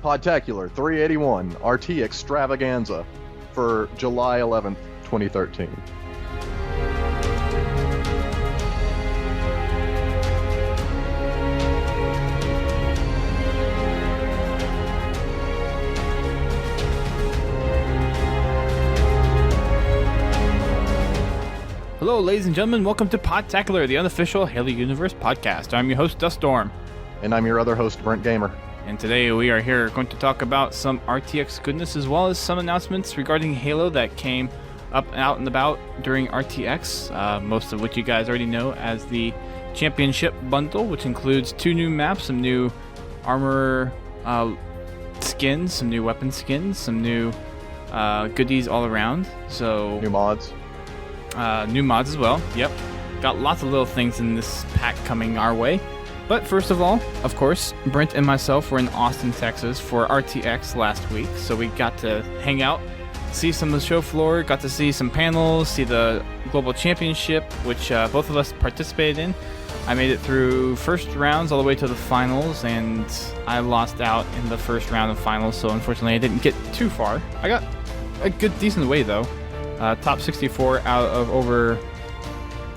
Podtacular 381 RTXtravaganza for July 11th, 2013. Hello, ladies and gentlemen. Welcome to Podtacular, the unofficial Halo Universe podcast. I'm your host, Duststorm. And I'm your other host, Brent Gamer. And today we are here going to talk about some RTX goodness as well as some announcements regarding Halo that came up out and about during RTX, most of which you guys already know as the Championship Bundle, which includes 2 new maps, some new armor skins, some new weapon skins, some new goodies all around. So New mods. New mods as well. Yep. Got lots of little things in this pack coming our way. But first of all, of course, Brent and myself were in Austin, Texas for RTX last week. So we got to hang out, see some of the show floor, got to see some panels, see the Global Championship, which both of us participated in. I made it through first rounds all the way to the finals, and I lost out in the first round of finals. So unfortunately, I didn't get too far. I got a decent way though. Top 64 out of over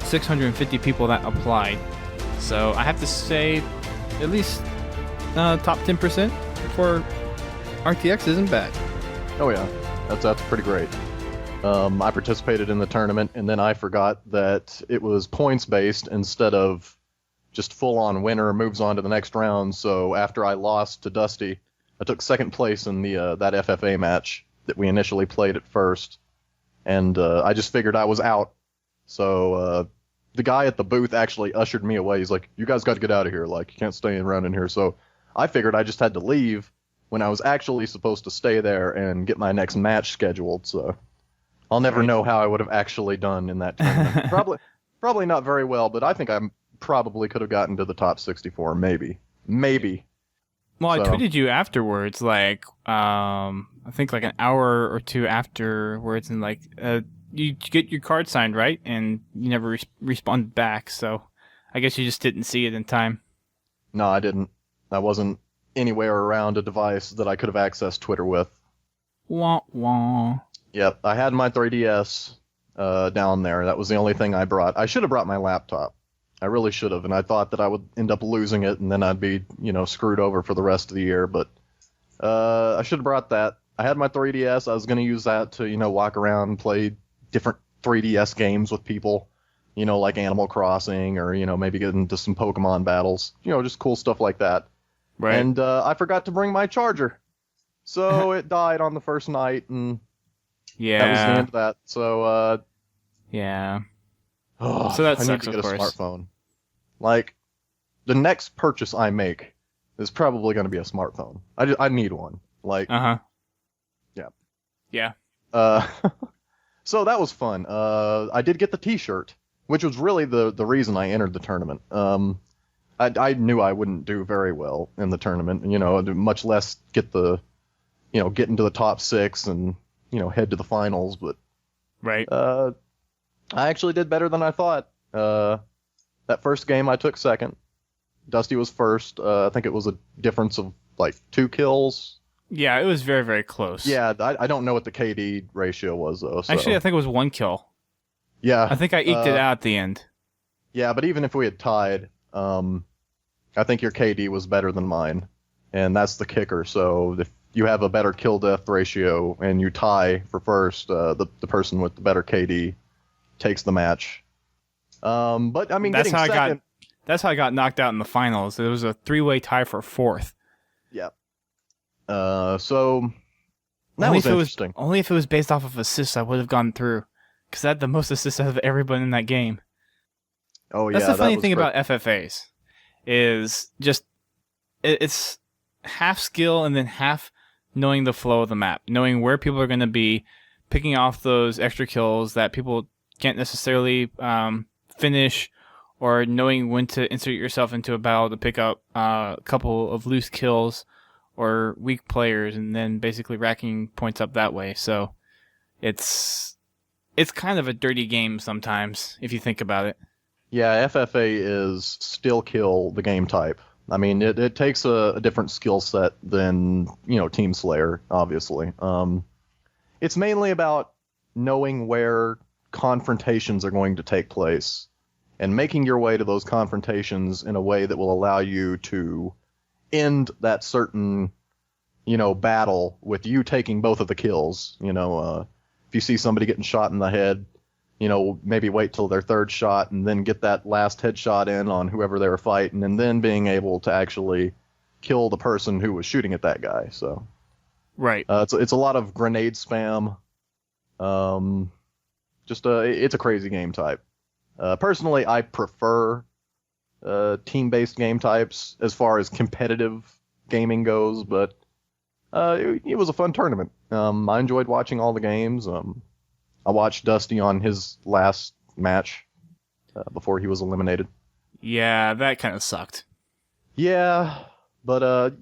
650 people that applied. So I have to say, at least top 10% for RTX isn't bad. Oh yeah, that's pretty great. I participated in the tournament, and then I forgot that it was points based instead of just full on winner moves on to the next round. So after I lost to Dusty, I took second place in the that FFA match that we initially played at first. And I just figured I was out. So the guy at the booth actually ushered me away. He's like, you guys got to get out of here. Like, you can't stay around in here. So I figured I just had to leave when I was actually supposed to stay there and get my next match scheduled. So I'll never know how I would have actually done in that tournament. Probably not very well, but I think I probably could have gotten to the top 64. Maybe. Well, I tweeted you afterwards, like, I think like an hour or two afterwards, and like, you get your card signed, right? And you never responded back, so I guess you just didn't see it in time. No, I didn't. I wasn't anywhere around a device that I could have accessed Twitter with. Wah, wah. Yep, I had my 3DS down there. That was the only thing I brought. I should have brought my laptop. I really should have, and I thought that I would end up losing it, and then I'd be, screwed over for the rest of the year, but I should have brought that. I had my 3DS. I was going to use that to, walk around and play different 3DS games with people, like Animal Crossing or, maybe get into some Pokemon battles, just cool stuff like that. Right. And I forgot to bring my charger. So it died on the first night, and that was the end of that. So, yeah. So that I sucks, need to get of a course. smartphone. Like, the next purchase I make is probably going to be a smartphone. I need one. Like, Yeah. So that was fun. I did get the T-shirt, which was really the reason I entered the tournament. I knew I wouldn't do very well in the tournament, much less get get into the top 6 and, head to the finals. But Right. I actually did better than I thought. That first game I took second. Dusty was first. I think it was a difference of like 2 kills. Yeah, it was very, very close. Yeah, I don't know what the KD ratio was though. So. Actually, I think it was 1 kill. Yeah. I think I eked it out at the end. Yeah, but even if we had tied, I think your KD was better than mine, and that's the kicker. So if you have a better kill death ratio and you tie for first, the person with the better KD takes the match. But I mean, That's getting second. That's how I got knocked out in the finals. It was a 3-way tie for 4th. Yeah. So that was interesting. Only if it was based off of assists, I would have gone through, because I had the most assists out of everyone in that game. Oh yeah, that's the funny was thing great. about FFAs, is just it's half skill and then half knowing the flow of the map, knowing where people are going to be, picking off those extra kills that people can't necessarily finish, or knowing when to insert yourself into a battle to pick up a couple of loose kills or weak players, and then basically racking points up that way. So it's kind of a dirty game sometimes, if you think about it. Yeah, FFA is still kill the game type. I mean, it takes a different skill set than, Team Slayer, obviously. It's mainly about knowing where confrontations are going to take place and making your way to those confrontations in a way that will allow you to end that certain, battle with you taking both of the kills. If you see somebody getting shot in the head, maybe wait till their third shot and then get that last headshot in on whoever they were fighting, and then being able to actually kill the person who was shooting at that guy. So, Right. it's a lot of grenade spam. It's a crazy game type. Personally, I prefer team-based game types as far as competitive gaming goes, but it was a fun tournament. I enjoyed watching all the games. I watched Dusty on his last match before he was eliminated. Yeah, that kind of sucked. Yeah, but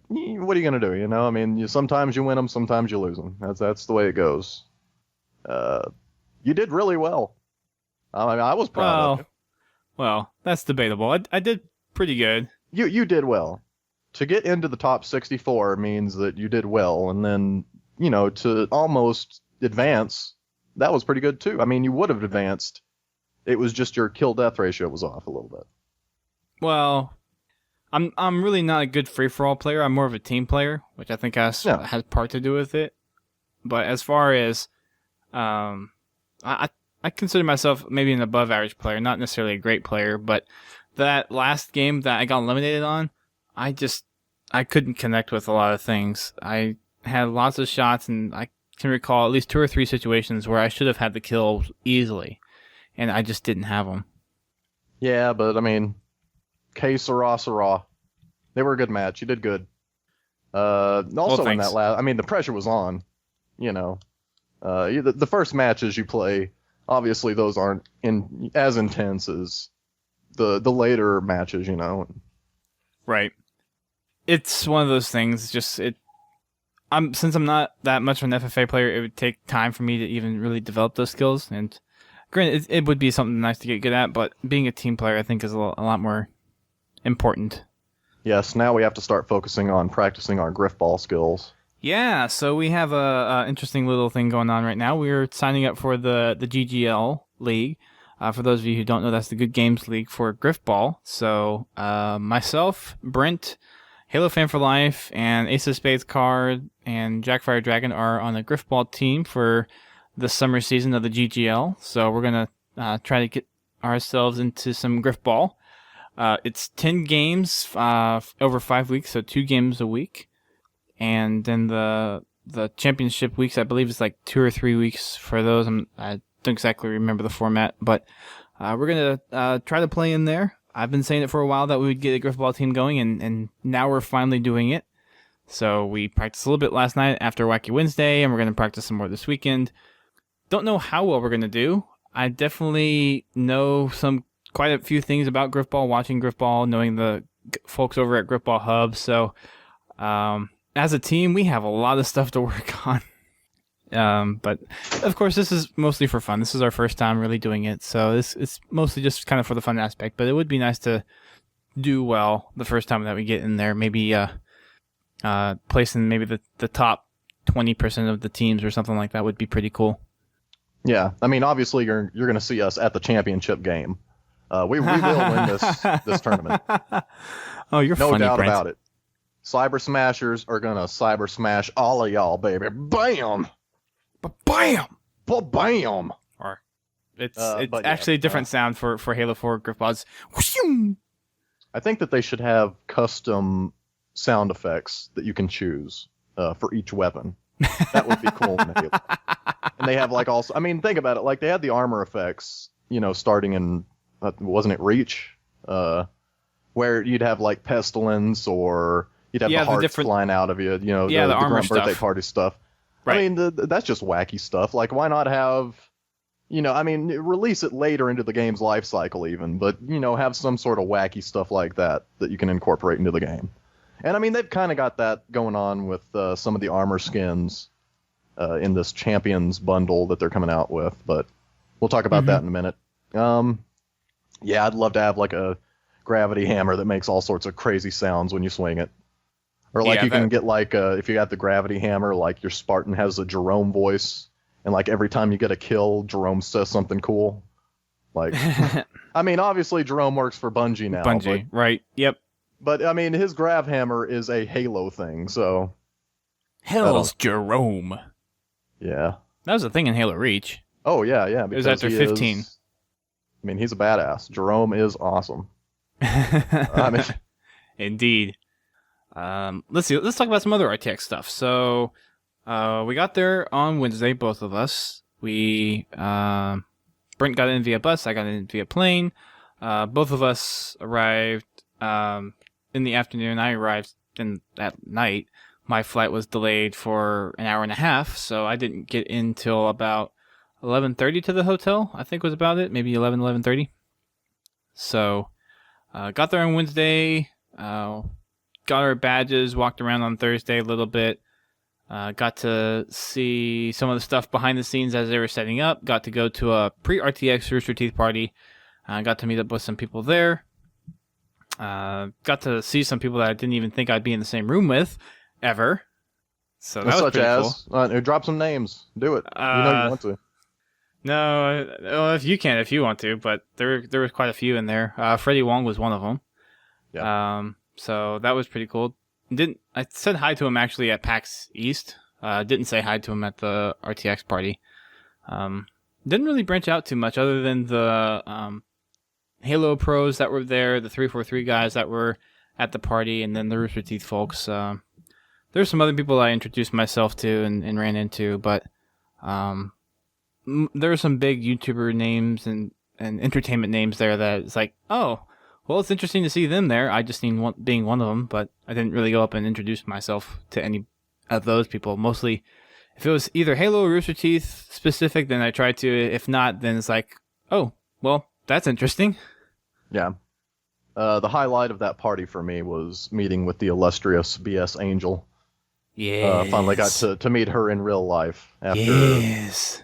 what are you gonna do? I mean, sometimes you win them, sometimes you lose them. That's the way it goes. You did really well. I mean, I was proud of you. Well, that's debatable. I did pretty good. You did well. To get into the top 64 means that you did well, and then, to almost advance, that was pretty good too. I mean, you would have advanced. It was just your kill-death ratio was off a little bit. Well, I'm really not a good free-for-all player. I'm more of a team player, which I think has part to do with it. But as far as, I consider myself maybe an above-average player, not necessarily a great player, but that last game that I got eliminated on, I couldn't connect with a lot of things. I had lots of shots, and I can recall at least 2 or 3 situations where I should have had the kill easily, and I just didn't have them. Yeah, but I mean, Sarah. They were a good match. You did good. Also in that last, I mean, the pressure was on. The first matches you play, obviously those aren't as intense as the later matches. Right. It's one of those things. Since I'm not that much of an FFA player, it would take time for me to even really develop those skills. And granted, it would be something nice to get good at, but being a team player, I think, is a lot more important. Yes. Now we have to start focusing on practicing our Grifball skills. Yeah. So we have a interesting little thing going on right now. We're signing up for the GGL League. For those of you who don't know, that's the Good Games League for Grifball. So myself, Brent, Halo Fan for Life, and Ace of Spades Card, and Jackfire Dragon are on the Grifball team for the summer season of the GGL. So we're going to try to get ourselves into some Grifball. It's 10 games over 5 weeks, so 2 games a week. And then the championship weeks, I believe it's like 2 or 3 weeks for those. I don't exactly remember the format, but we're going to try to play in there. I've been saying it for a while that we would get a Grifball team going, and now we're finally doing it. So we practiced a little bit last night after Wacky Wednesday, and we're going to practice some more this weekend. Don't know how well we're going to do. I definitely know quite a few things about Grifball, watching Grifball, knowing the folks over at GrifballHub. So as a team, we have a lot of stuff to work on. But of course, this is mostly for fun. This is our first time really doing it, so it's mostly just kind of for the fun aspect. But it would be nice to do well the first time that we get in there. Maybe place in maybe the top 20% of the teams or something like that would be pretty cool. Yeah, I mean, obviously you're going to see us at the championship game. We will win this tournament. Oh, you're funny, no doubt Brent. about it. Cyber Smashers are going to cyber smash all of y'all, baby. Bam! Bam! Bam! Or it's actually a different sound for Halo 4 Grifballs. I think that they should have custom sound effects that you can choose for each weapon. That would be cool. And they have also, I mean, think about it. They had the armor effects, starting in, wasn't it Reach? Where you'd have Pestilence, or you'd have the hearts flying out of you, the armor birthday stuff. party stuff. Right. I mean, that's just wacky stuff. Why not have, release it later into the game's life cycle even, but, have some sort of wacky stuff like that you can incorporate into the game. And, I mean, they've kind of got that going on with some of the armor skins in this Champions bundle that they're coming out with, but we'll talk about that in a minute. Yeah, I'd love to have, a gravity hammer that makes all sorts of crazy sounds when you swing it. Or like Yeah, you can get like if you got the gravity hammer, like your Spartan has a Jerome voice, and like every time you get a kill, Jerome says something cool. Like, I mean, obviously Jerome works for Bungie now. Bungie, right? Yep. But I mean, his grav hammer is a Halo thing, so. Hell's Jerome. Yeah. That was a thing in Halo Reach. Oh yeah. It was after 15. I mean, he's a badass. Jerome is awesome. I mean, Indeed. Let's see. Let's talk about some other RTX stuff. So, we got there on Wednesday, both of us. Brent got in via bus. I got in via plane. Both of us arrived in the afternoon. I arrived at night. My flight was delayed for an hour and a half, so I didn't get in till about 11:30 to the hotel. I think was about it. Maybe 11:30. So, got there on Wednesday. Got our badges. Walked around on Thursday a little bit. Got to see some of the stuff behind the scenes as they were setting up. Got to go to a pre-RTX Rooster Teeth party. Got to meet up with some people there. Got to see some people that I didn't even think I'd be in the same room with, ever. So that was pretty cool. Drop some names. Do it. You know you want to. No, well, if you want to, but there was quite a few in there. Freddie Wong was one of them. Yeah. So that was pretty cool. I said hi to him actually at PAX East. Didn't say hi to him at the RTX party. Didn't really branch out too much other than the Halo pros that were there, the 343 guys that were at the party, and then the Rooster Teeth folks. There's some other people I introduced myself to and ran into, but there were some big YouTuber names and entertainment names there that it's like, oh, well, it's interesting to see them there. I just seen being one of them, but I didn't really go up and introduce myself to any of those people. Mostly, if it was either Halo or Rooster Teeth specific, then I tried to. If not, then it's like, oh, well, that's interesting. Yeah. The highlight of that party for me was meeting with the illustrious BS Angel. Yeah. Finally got to meet her in real life after. Yes.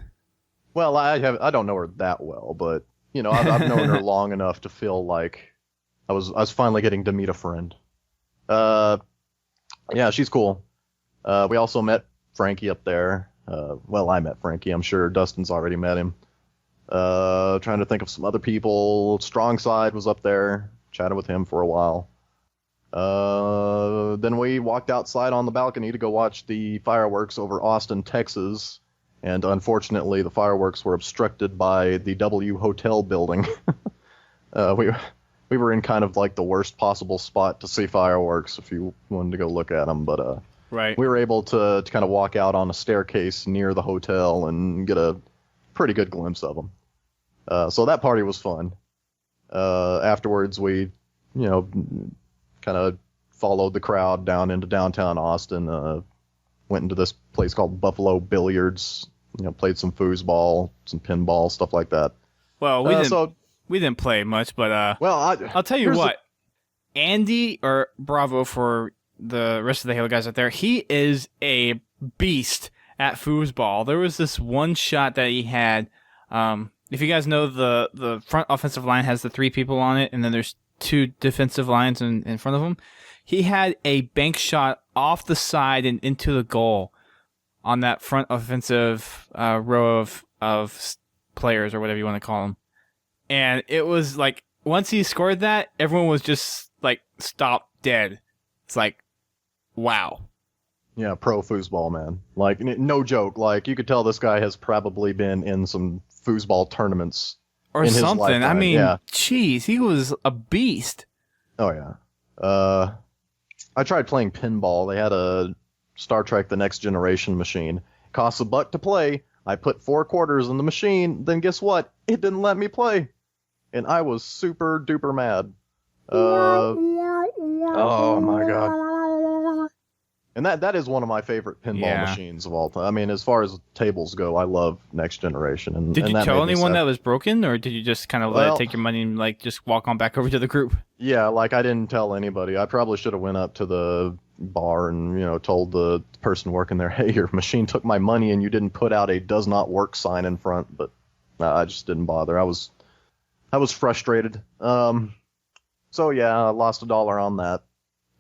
Well, I don't know her that well, but you know, I've known her long enough to feel like I was finally getting to meet a friend. Yeah, she's cool. We also met Frankie up there. Well, I met Frankie. I'm sure Dustin's already met him. Trying to think of some other people. Strong Side was up there. Chatted with him for a while. Then we walked outside on the balcony to go watch the fireworks over Austin, Texas. And unfortunately, the fireworks were obstructed by the W Hotel building. We were in kind of like the worst possible spot to see fireworks if you wanted to go look at them. But right. We were able to kind of walk out on a staircase near the hotel and get a pretty good glimpse of them. So that party was fun. Afterwards, we, kind of followed the crowd down into downtown Austin. Went into this place called Buffalo Billiards. Played some foosball, some pinball, stuff like that. Well, we didn't play much, but I'll tell you what. Andy, or Bravo for the rest of the Halo guys out there, he is a beast at foosball. There was this one shot that he had. If you guys know, the front offensive line has the 3 people on it, and then there's 2 defensive lines in front of him. He had a bank shot off the side and into the goal on that front offensive row of players, or whatever you want to call them. And it was like, once he scored that, everyone was just like, stopped dead. It's like, wow. Yeah, pro foosball, man. Like, no joke. Like, you could tell this guy has probably been in some foosball tournaments or in something. His lifetime. I mean, yeah. Geez, he was a beast. Oh, yeah. I tried playing pinball. They had a Star Trek The Next Generation machine. Costs $1 to play. I put 4 quarters in the machine. Then guess what? It didn't let me play. And I was super duper mad. Oh my god. And that is one of my favorite pinball machines of all time. I mean, as far as tables go, I love Next Generation. And did you that tell made me anyone sad. that was broken, or did you just kind of let it take your money and like just walk on back over to the group? Yeah, like I didn't tell anybody. I probably should have went up to the bar and told the person working there, hey, your machine took my money and you didn't put out a does not work sign in front. But I just didn't bother. I was frustrated. So yeah, I lost $1 on that.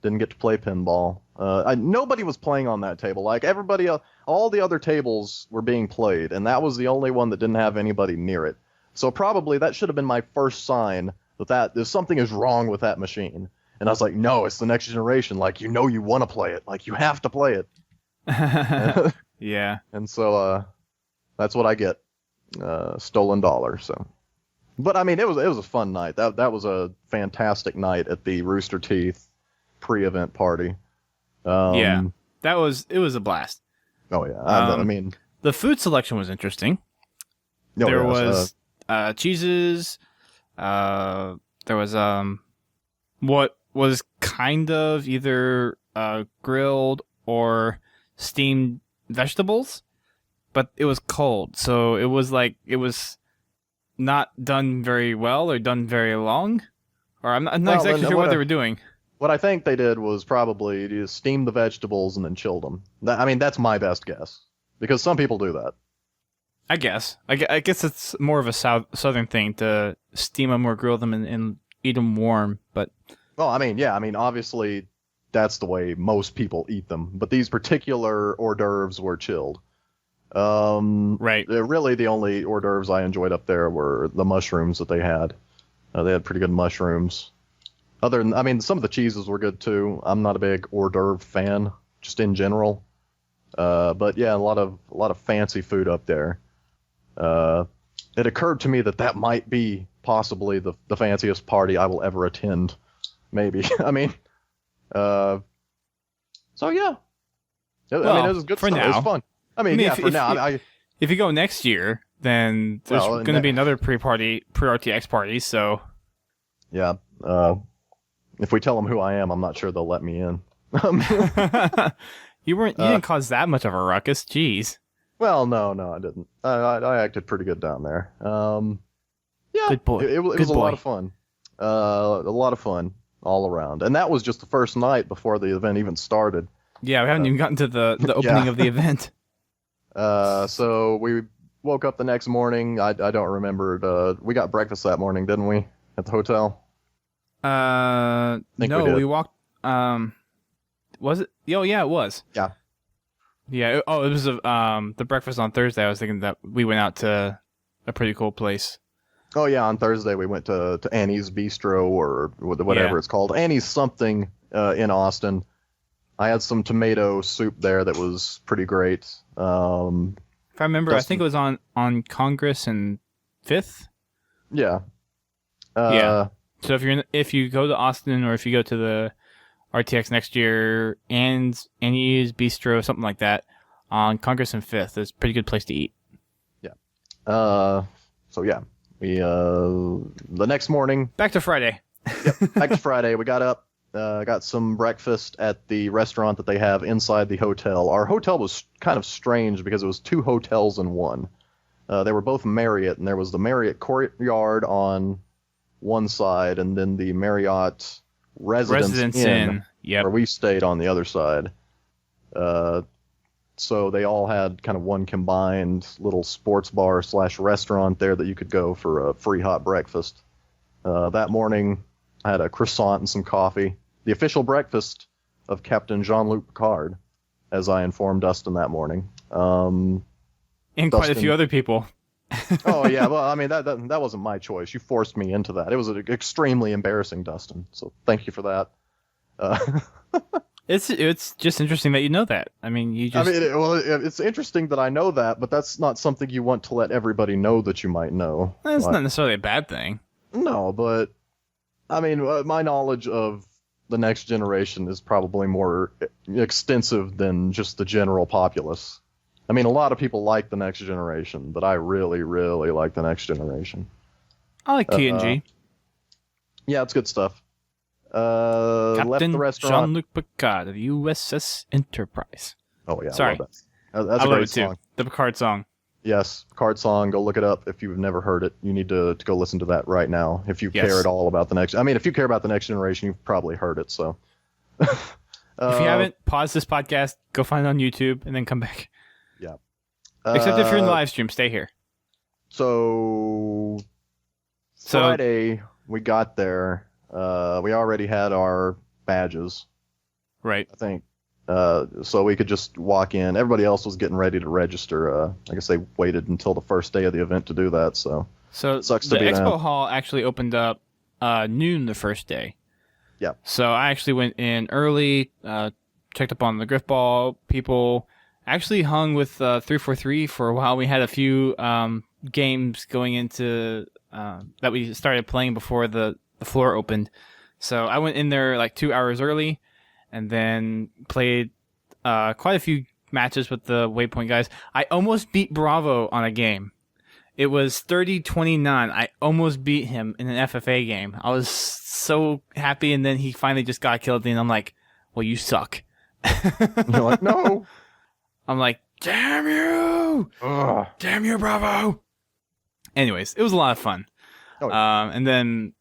Didn't get to play pinball. Nobody was playing on that table. Like everybody else, all the other tables were being played, and that was the only one that didn't have anybody near it. So probably that should have been my first sign that something is wrong with that machine. And I was like, no, it's the next generation. Like, you want to play it. Like, you have to play it. Yeah. And so that's what I get. Stolen dollar. So, but I mean, it was a fun night. That was a fantastic night at the Rooster Teeth pre-event party. Yeah, it was a blast. Oh yeah, I mean, the food selection was interesting. No, there was cheeses. There was what was kind of either grilled or steamed vegetables, but it was cold, so it was not done very well or done very long, or I'm not exactly sure what they were doing. What I think they did was probably just steam the vegetables and then chilled them. I mean, that's my best guess, because some people do that. I guess it's more of a southern thing to steam them or grill them and eat them warm. But well, I mean, yeah, I mean, obviously that's the way most people eat them. But these particular hors d'oeuvres were chilled. Right. Really, the only hors d'oeuvres I enjoyed up there were the mushrooms that they had. They had pretty good mushrooms. Other than, I mean, some of the cheeses were good too. I'm not a big hors d'oeuvre fan, just in general. But yeah, a lot of fancy food up there. It occurred to me that might be possibly the fanciest party I will ever attend. Maybe. I mean, so yeah. Well, I mean, it was good for stuff. now. It was fun. I mean, yeah, for now. If you go next year, then there's going to be another pre-RTX party. So yeah. If we tell them who I am, I'm not sure they'll let me in. You didn't cause that much of a ruckus. Jeez. Well, no, I didn't. I acted pretty good down there. Yeah, good boy. It was a lot of fun. A lot of fun all around, and that was just the first night before the event even started. Yeah, we haven't even gotten to the opening of the event. So we woke up the next morning. I don't remember. We got breakfast that morning, didn't we, at the hotel? No, we walked. Was it? Oh, yeah, it was. Yeah. Yeah. It was the breakfast on Thursday. I was thinking that we went out to a pretty cool place. Oh yeah, on Thursday we went to Annie's Bistro or whatever it's called. Annie's something in Austin. I had some tomato soup there that was pretty great. If I remember, I think it was on Congress and 5th. Yeah. Yeah. So if you go to Austin or if you go to the RTX next year and Annie's Bistro, something like that, on Congress and 5th, it's a pretty good place to eat. Yeah. So yeah, we the next morning. Back to Friday. Yep. Back to Friday. We got up, got some breakfast at the restaurant that they have inside the hotel. Our hotel was kind of strange because it was 2 hotels in one. They were both Marriott, and there was the Marriott Courtyard on one side, and then the Marriott Residence Inn, yep, where we stayed on the other side. So they all had kind of one combined little sports bar / restaurant there that you could go for a free hot breakfast. That morning, I had a croissant and some coffee. The official breakfast of Captain Jean-Luc Picard, as I informed Dustin that morning. And quite a few other people. Oh yeah, well, I mean that wasn't my choice. You forced me into that. It was extremely embarrassing, Dustin. So thank you for that. It's just interesting that you know that. I mean, you just. It's interesting that I know that, but that's not something you want to let everybody know that you might know. That's not necessarily a bad thing. No, but I mean, my knowledge of the next generation is probably more extensive than just the general populace. I mean, a lot of people like the next generation, but I really, really like the next generation. I like TNG. Yeah, it's good stuff. Captain left the restaurant. Jean-Luc Picard of USS Enterprise. Oh yeah, sorry, I love that. That's I a love great it song. too. The Picard song. Yes, Picard song. Go look it up if you've never heard it. You need to go listen to that right now if you care at all about the next. I mean, if you care about the next generation, you've probably heard it. So, if you haven't, pause this podcast, go find it on YouTube, and then come back. Yeah. Except if you're in the live stream, stay here. So Friday we got there. We already had our badges, Right. I think. So we could just walk in. Everybody else was getting ready to register. I guess they waited until the first day of the event to do that. So sucks the to be expo that. hall actually opened up noon the first day. Yeah. So I actually went in early, checked up on the Grifball people. Actually hung with 343 for a while. We had a few games going into that we started playing before the floor opened. So I went in there like 2 hours early, and then played quite a few matches with the Waypoint guys. I almost beat Bravo on a game. It was 30-29. I almost beat him in an FFA game. I was so happy, and then he finally just got killed, and I'm like, well, you suck. You're like, no. I'm like, damn you! Ugh. Damn you, Bravo! Anyways, it was a lot of fun. Oh, yeah. And then,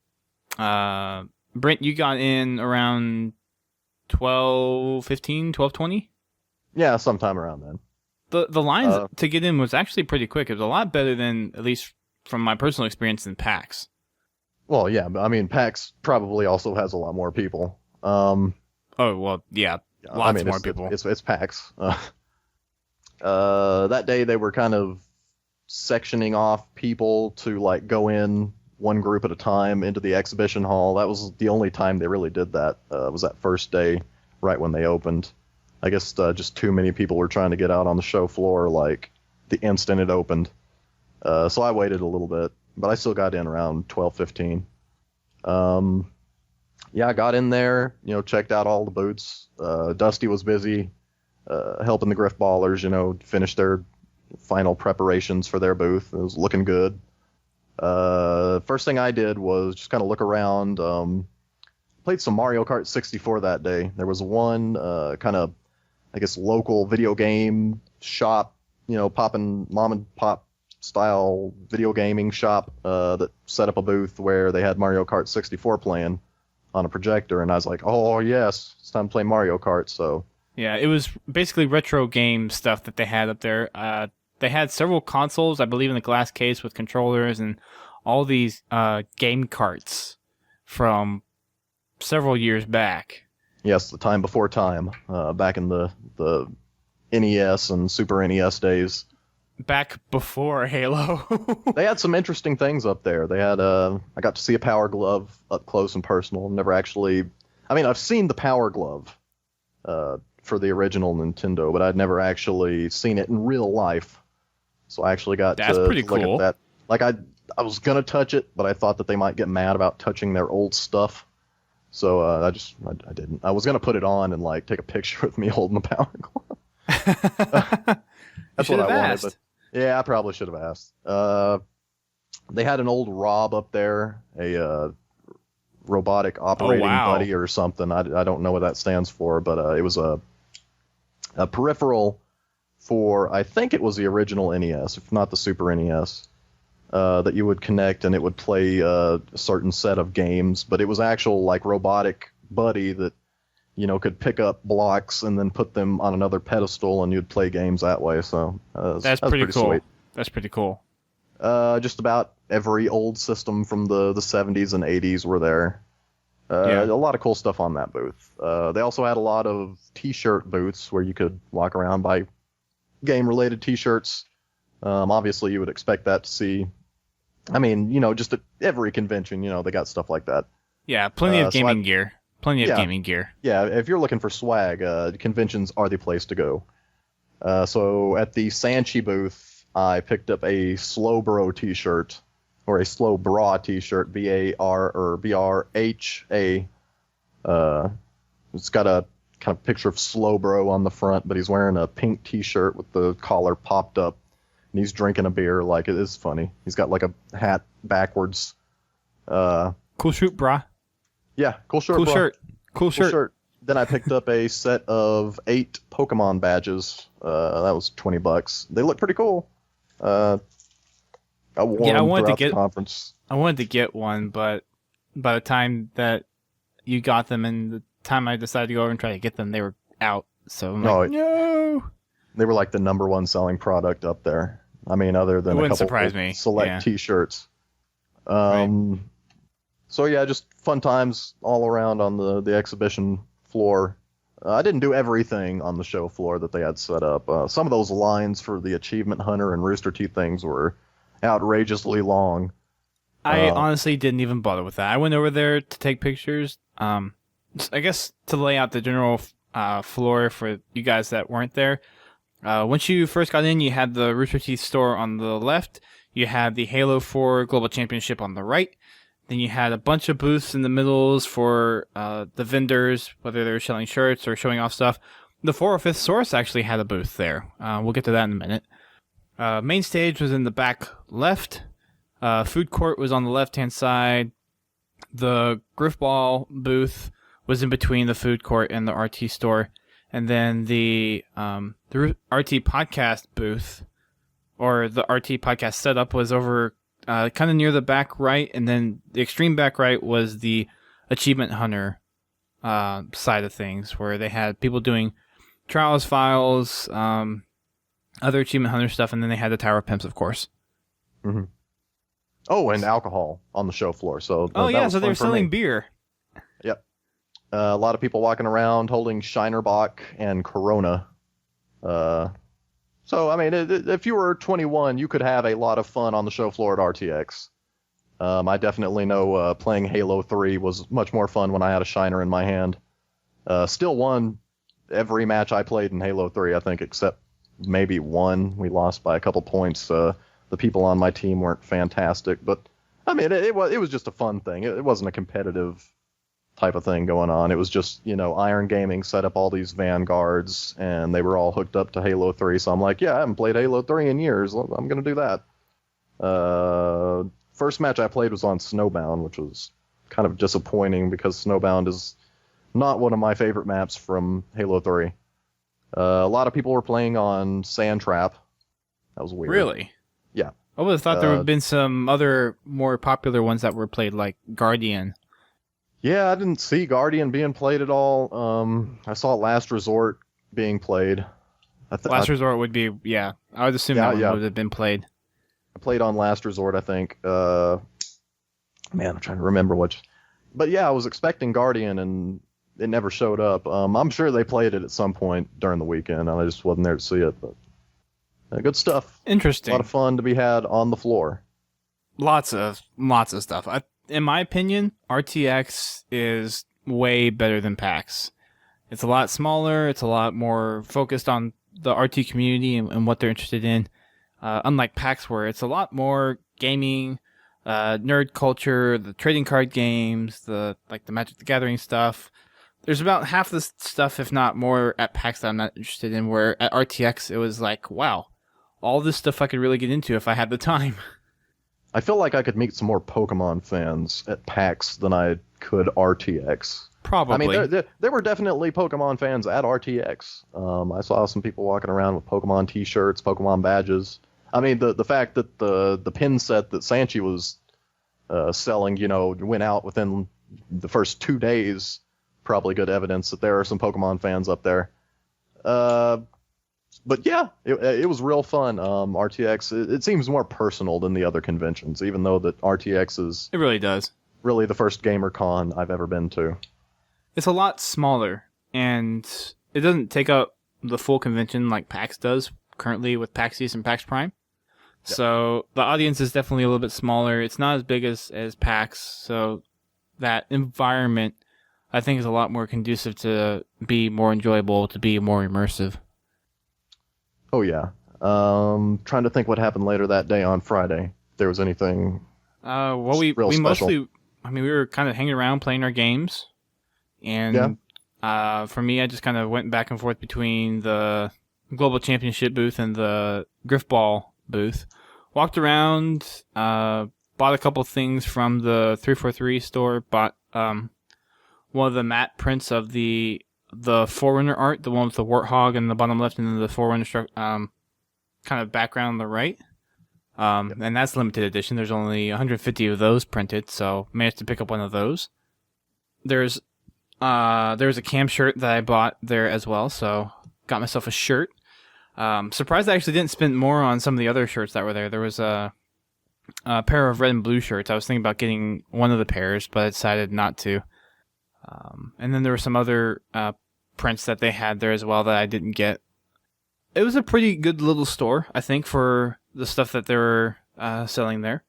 Brent, you got in around 12:15, 12:20? Yeah, sometime around then. The lines to get in was actually pretty quick. It was a lot better than, at least from my personal experience, in PAX. Well, yeah, but I mean, PAX probably also has a lot more people. Oh, well, yeah. Lots more people. It's PAX. That day they were kind of sectioning off people to like go in one group at a time into the exhibition hall. That was the only time they really did that. Was that first day, right when they opened. I guess just too many people were trying to get out on the show floor like the instant it opened. So I waited a little bit, but I still got in around 12:15. Yeah, I got in there, checked out all the booths. Dusty was busy helping the Grifballers, finish their final preparations for their booth. It was looking good. First thing I did was just kind of look around. Played some Mario Kart 64 that day. There was one kind of, I guess, local video game shop, popping mom and pop style video gaming shop that set up a booth where they had Mario Kart 64 playing on a projector, and I was like, oh yes, it's time to play Mario Kart. So yeah, it was basically retro game stuff that they had up there. They had several consoles, I believe, in the glass case with controllers and all these game carts from several years back. Yes, the time before time, back in the NES and Super NES days. Back before Halo. They had some interesting things up there. They had I got to see a Power Glove up close and personal. Never actually, I mean, I've seen the Power Glove for the original Nintendo, but I'd never actually seen it in real life. So I actually got That's to pretty look cool. at that. Like I was gonna touch it, but I thought that they might get mad about touching their old stuff. So I didn't. I was gonna put it on and like take a picture with me holding the Power Glove. That's what I wanted, but yeah, I probably should have asked. They had an old Rob up there, a robotic operating buddy or something. I don't know what that stands for, but it was a peripheral for, I think it was the original NES, if not the Super NES, that you would connect and it would play a certain set of games. But it was actual like robotic buddy that could pick up blocks and then put them on another pedestal, and you'd play games that way. So that's pretty cool. Sweet. That's pretty cool. Just about every old system from the 70s and 80s were there. Yeah. A lot of cool stuff on that booth. They also had a lot of T-shirt booths where you could walk around, buy game-related T-shirts. Obviously, you would expect that to see. I mean, just at every convention, they got stuff like that. Yeah, plenty of gaming gear. Plenty of gaming gear. Yeah, if you're looking for swag, conventions are the place to go. So at the Sanchi booth, I picked up a Slow Bro T-shirt, or a Slow Bra T-shirt, B-A-R or B-R-H-A. It's got a kind of picture of Slow Bro on the front, but he's wearing a pink T-shirt with the collar popped up, and he's drinking a beer. Like, it is funny. He's got like a hat backwards. Cool shirt, brah. Yeah, cool shirt. Cool bro. shirt. Cool shirt. Then I picked up a set of 8 Pokemon badges. That was $20. They look pretty cool. I wore them throughout the conference. I wanted to get one, but by the time that you got them and the time I decided to go over and try to get them, they were out. So I'm like, no. They were like the #1 selling product up there. I mean, other than a couple of select T-shirts. Right. So yeah, just fun times all around on the exhibition floor. I didn't do everything on the show floor that they had set up. Some of those lines for the Achievement Hunter and Rooster Teeth things were outrageously long. I honestly didn't even bother with that. I went over there to take pictures. I guess to lay out the general floor for you guys that weren't there. Once you first got in, you had the Rooster Teeth store on the left. You had the Halo 4 Global Championship on the right. Then you had a bunch of booths in the middles for the vendors, whether they were selling shirts or showing off stuff. The 405th Source actually had a booth there. We'll get to that in a minute. Main stage was in the back left. Food court was on the left-hand side. The Grifball booth was in between the food court and the RT store. And then the RT podcast booth, or the RT podcast setup, was over kind of near the back right, and then the extreme back right was the Achievement Hunter side of things, where they had people doing trials files, other Achievement Hunter stuff, and then they had the Tower of Pimps, of course. Mm-hmm. Oh, and alcohol on the show floor. So so they were selling beer. Yep. A lot of people walking around holding Shinerbach and Corona. So, I mean, if you were 21, you could have a lot of fun on the show floor at RTX. I definitely know playing Halo 3 was much more fun when I had a Shiner in my hand. Still won every match I played in Halo 3, I think, except maybe one. We lost by a couple points. The people on my team weren't fantastic, but, I mean, it was just a fun thing. It wasn't a competitive type of thing going on. It was just, Iron Gaming set up all these Vanguards, and they were all hooked up to Halo 3, so I'm like, yeah, I haven't played Halo 3 in years. I'm going to do that. First match I played was on Snowbound, which was kind of disappointing because Snowbound is not one of my favorite maps from Halo 3. A lot of people were playing on Sandtrap. That was weird. Really? Yeah. I would have thought there would have been some other more popular ones that were played, like Guardian. Yeah, I didn't see Guardian being played at all. I saw Last Resort being played. Last Resort would be, yeah. I would assume that one would have been played. I played on Last Resort, I think. Man, I'm trying to remember which. But yeah, I was expecting Guardian, and it never showed up. I'm sure they played it at some point during the weekend. I just wasn't there to see it. But good stuff. Interesting. A lot of fun to be had on the floor. Lots of stuff. In my opinion, RTX is way better than PAX. It's a lot smaller. It's a lot more focused on the RT community and what they're interested in. Unlike PAX, where it's a lot more gaming, nerd culture, the trading card games, the Magic the Gathering stuff. There's about half the stuff, if not more, at PAX that I'm not interested in, where at RTX it was like, wow, all this stuff I could really get into if I had the time. I feel like I could meet some more Pokemon fans at PAX than I could RTX. Probably. I mean, there were definitely Pokemon fans at RTX. I saw some people walking around with Pokemon T-shirts, Pokemon badges. I mean, the fact that the pin set that Sanchi was selling, went out within the first 2 days, probably good evidence that there are some Pokemon fans up there. But yeah, it was real fun. RTX, it seems more personal than the other conventions, even though that RTX is... It really does. Really the first gamer con I've ever been to. It's a lot smaller, and it doesn't take up the full convention like PAX does currently with PAX East and PAX Prime. Yep. So the audience is definitely a little bit smaller. It's not as big as PAX, so that environment, I think, is a lot more conducive to be more enjoyable, to be more immersive. Oh, yeah. Trying to think what happened later that day on Friday. If there was anything we special. mostly, we were kind of hanging around playing our games. And for me, I just kind of went back and forth between the Global Championship booth and the Grifball booth. Walked around, bought a couple things from the 343 store, bought one of the matte prints of the Forerunner art, the one with the warthog in the bottom left and then the Forerunner kind of background on the right. And that's limited edition. There's only 150 of those printed, so managed to pick up one of those. There's a cam shirt that I bought there as well, so got myself a shirt. Surprised I actually didn't spend more on some of the other shirts that were there. There was a a pair of red and blue shirts. I was thinking about getting one of the pairs, but I decided not to. And then there were some other prints that they had there as well that I didn't get. It was a pretty good little store, I think, for the stuff that they were selling there.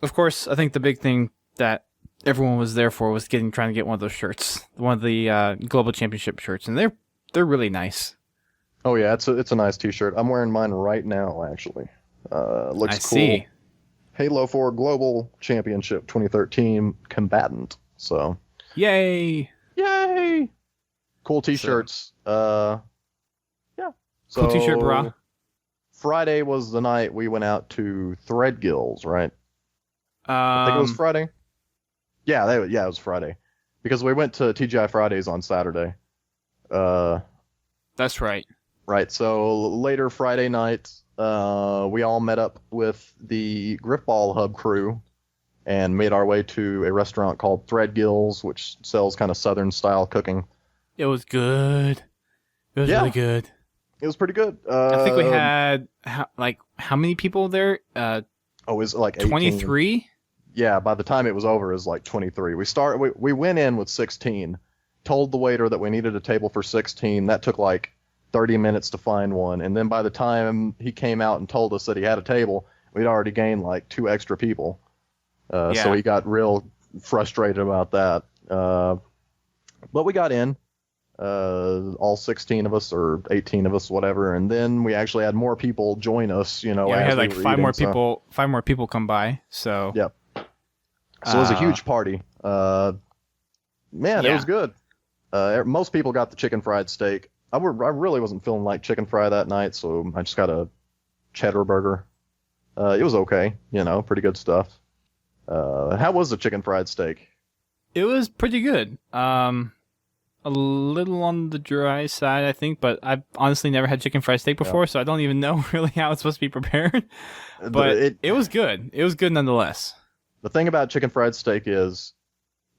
Of course, I think the big thing that everyone was there for was trying to get one of those shirts, one of the Global Championship shirts, and they're really nice. Oh yeah, it's a nice T-shirt. I'm wearing mine right now, actually. Looks I cool. see. Halo 4 Global Championship 2013 combatant. So. Yay! Cool T-shirts. Yeah. So, Cool T-shirt, brah. Friday was the night we went out to Threadgills, right? I think it was Friday. Yeah, it was Friday. Because we went to TGI Fridays on Saturday. That's right. Right, so later Friday night, we all met up with the GrifballHub crew and made our way to a restaurant called Threadgills, which sells kind of Southern-style cooking. It was good. It was really good. It was pretty good. I think we had, how many people there? It was like 18. 23? Yeah, by the time it was over, it was like 23. We went in with 16, told the waiter that we needed a table for 16. That took like 30 minutes to find one. And then by the time he came out and told us that he had a table, we'd already gained like 2 extra people. So he got real frustrated about that. But we got in, all 16 of us or 18 of us, whatever. And then we actually had more people join us, Yeah, we had like 5 more people come by. So. Yep. So it was a huge party. It was good. Most people got the chicken fried steak. I really wasn't feeling like chicken fry that night, so I just got a cheddar burger. It was okay, pretty good stuff. How was the chicken fried steak? It was pretty good. A little on the dry side, I think, but I've honestly never had chicken fried steak before, so I don't even know really how it's supposed to be prepared. But it was good. It was good nonetheless. The thing about chicken fried steak is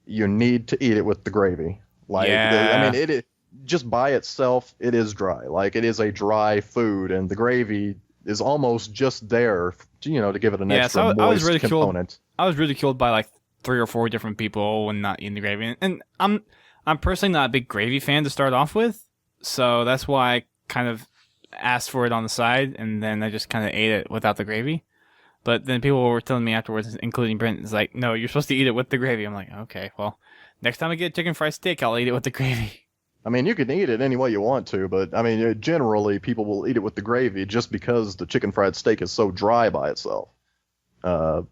you need to eat it with the gravy. It just by itself, it is dry. Like, it is a dry food, and the gravy is almost just there, to give it an extra moist component. I was ridiculed by like 3 or 4 different people when not eating the gravy, and I'm personally not a big gravy fan to start off with, so that's why I kind of asked for it on the side, and then I just kind of ate it without the gravy. But then people were telling me afterwards, including Brent, it's like, no, you're supposed to eat it with the gravy. I'm like, okay, well, next time I get chicken fried steak, I'll eat it with the gravy. I mean, you can eat it any way you want to, but I mean, generally people will eat it with the gravy just because the chicken fried steak is so dry by itself. I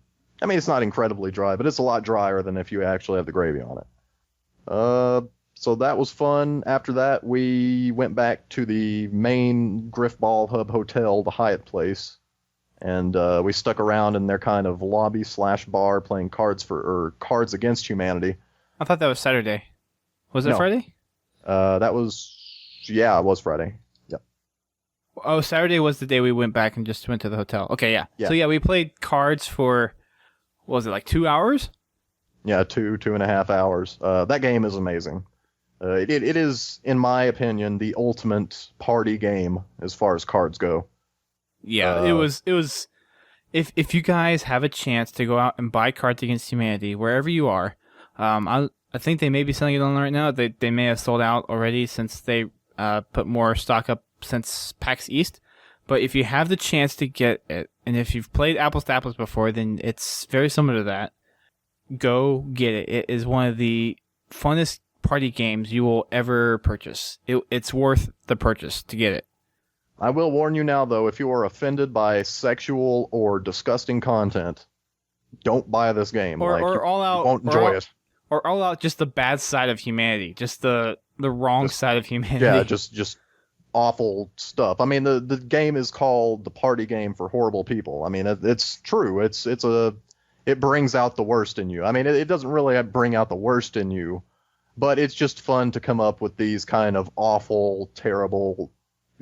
mean, it's not incredibly dry, but it's a lot drier than if you actually have the gravy on it. So that was fun. After that, we went back to the main GrifballHub hotel, the Hyatt place, and we stuck around in their kind of lobby/bar playing Cards Against Humanity. I thought that was Saturday. Was it Friday? It was Friday. Yep. Oh, Saturday was the day we went back and just went to the hotel. Okay, yeah. So we played cards for, what was it, like 2 hours? Yeah, 2.5 hours. That game is amazing. It is, in my opinion, the ultimate party game as far as cards go. Yeah, it was. If you guys have a chance to go out and buy Cards Against Humanity wherever you are, I think they may be selling it online right now. They may have sold out already since they put more stock up since PAX East. But if you have the chance to get it, and if you've played Apples to Apples before, then it's very similar to that. Go get it. It is one of the funnest party games you will ever purchase. It's worth the purchase to get it. I will warn you now, though, if you are offended by sexual or disgusting content, don't buy this game. Or all out, you won't enjoy it. Or all out just the bad side of humanity, just the wrong side of humanity. Yeah, just awful stuff. I mean, the game is called the party game for horrible people. I mean, it's true. It brings out the worst in you. I mean, it doesn't really bring out the worst in you, but it's just fun to come up with these kind of awful, terrible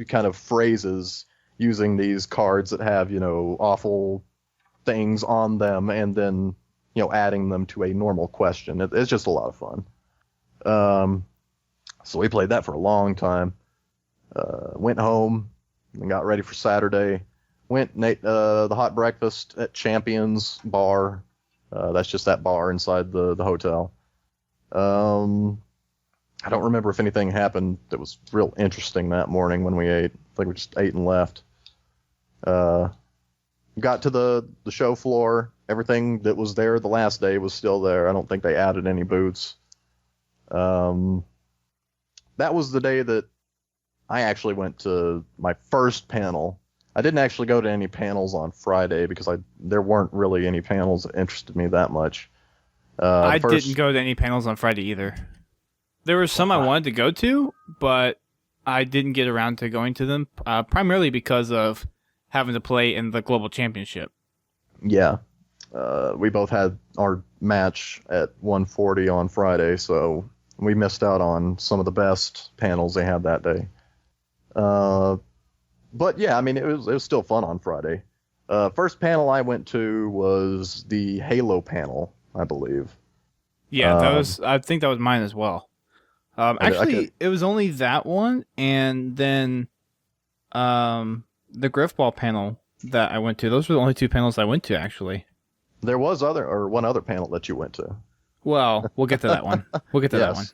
kind of phrases using these cards that have, awful things on them and then, adding them to a normal question. It's just a lot of fun. So we played that for a long time. Went home and got ready for Saturday. went and ate the hot breakfast at Champions Bar. That's just that bar inside the hotel. I don't remember if anything happened that was real interesting that morning when we ate. I think we just ate and left. Got to the show floor. Everything that was there the last day was still there. I don't think they added any booths. That was the day that I actually went to my first panel. I didn't actually go to any panels on Friday because there weren't really any panels that interested me that much. I didn't go to any panels on Friday either. There were some I wanted to go to, but I didn't get around to going to them, primarily because of having to play in the Global Championship. Yeah. We both had our match at 140 on Friday, so we missed out on some of the best panels they had that day. But yeah, I mean, it was still fun on Friday. First panel I went to was the Halo panel, I believe. Yeah, I think that was mine as well. Actually, it was only that one, and then the Grifball panel that I went to. Those were the only two panels I went to, actually. There was one other panel that you went to. Well, we'll get to that one. We'll get to that one.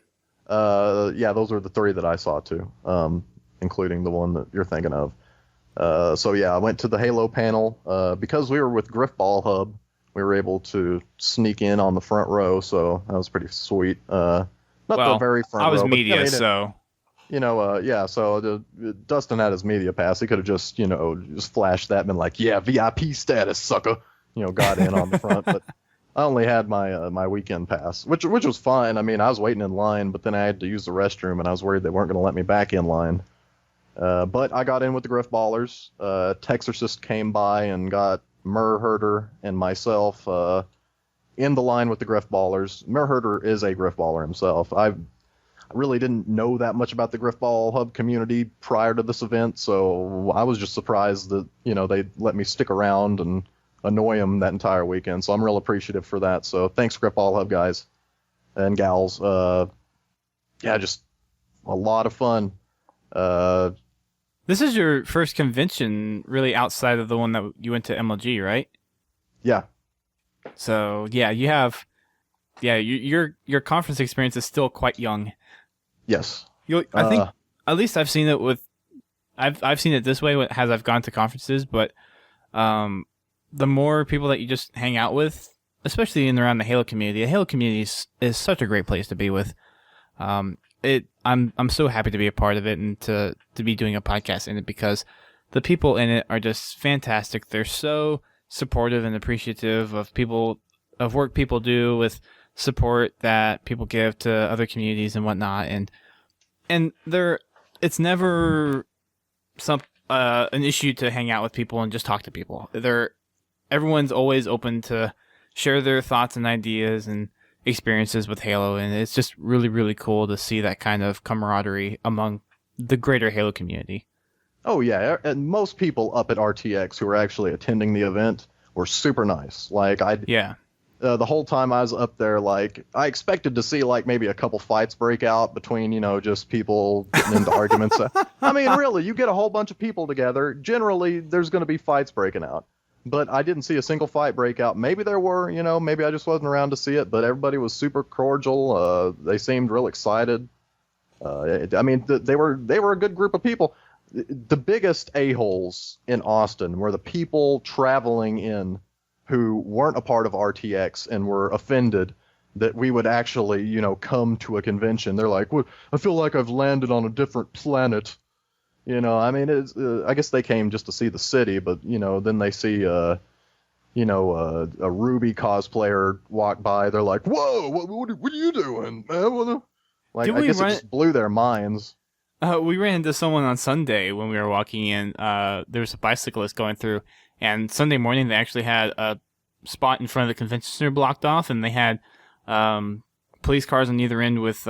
Yeah, those were the three that I saw too, including the one that you're thinking of. So yeah, I went to the Halo panel. Because we were with GrifballHub, we were able to sneak in on the front row, so that was pretty sweet. Not the very front row. I was media, but, I mean, so... yeah, so Dustin had his media pass. He could have just flashed that and been like, yeah, VIP status, sucker. Got in on the front. But I only had my weekend pass, which was fine. I mean, I was waiting in line, but then I had to use the restroom, and I was worried they weren't going to let me back in line. But I got in with the Grifballers. Texarcist came by and got Murherder and myself in the line with the Grifballers. Murherder is a Grifballer himself. I really didn't know that much about the GrifballHub community prior to this event, so I was just surprised that, they let me stick around and annoy him that entire weekend. So I'm real appreciative for that. So thanks, GrifballHub guys and gals. Yeah, just a lot of fun. This is your first convention really outside of the one that you went to MLG, right? Yeah. So yeah, your conference experience is still quite young. Yes. I think at least I've seen it with, I've seen it this way as I've gone to conferences, but the more people that you just hang out with, especially in and around the Halo community is such a great place to be with. I'm so happy to be a part of it and to be doing a podcast in it because the people in it are just fantastic. They're so supportive and appreciative of work people do, with support that people give to other communities and whatnot, and it's never an issue to hang out with people and just talk to people. Everyone's always open to share their thoughts and ideas and experiences with Halo, and it's just really, really cool to see that kind of camaraderie among the greater Halo community. Oh yeah, and most people up at RTX who were actually attending the event were super nice. The whole time I was up there, I expected to see maybe a couple fights break out between, just people getting into arguments. I mean, really, you get a whole bunch of people together. Generally, there's going to be fights breaking out. But I didn't see a single fight break out. Maybe there were, maybe I just wasn't around to see it. But everybody was super cordial. They seemed real excited. I mean, they were a good group of people. The biggest a-holes in Austin were the people traveling in who weren't a part of RTX and were offended that we would actually, come to a convention. They're like, well, I feel like I've landed on a different planet. I mean, it's, I guess they came just to see the city, but, then they see, a Ruby cosplayer walk by. They're like, whoa, what are you doing, man? I guess it just blew their minds. We ran into someone on Sunday when we were walking in. There was a bicyclist going through, and Sunday morning they actually had a spot in front of the convention center blocked off, and they had police cars on either end with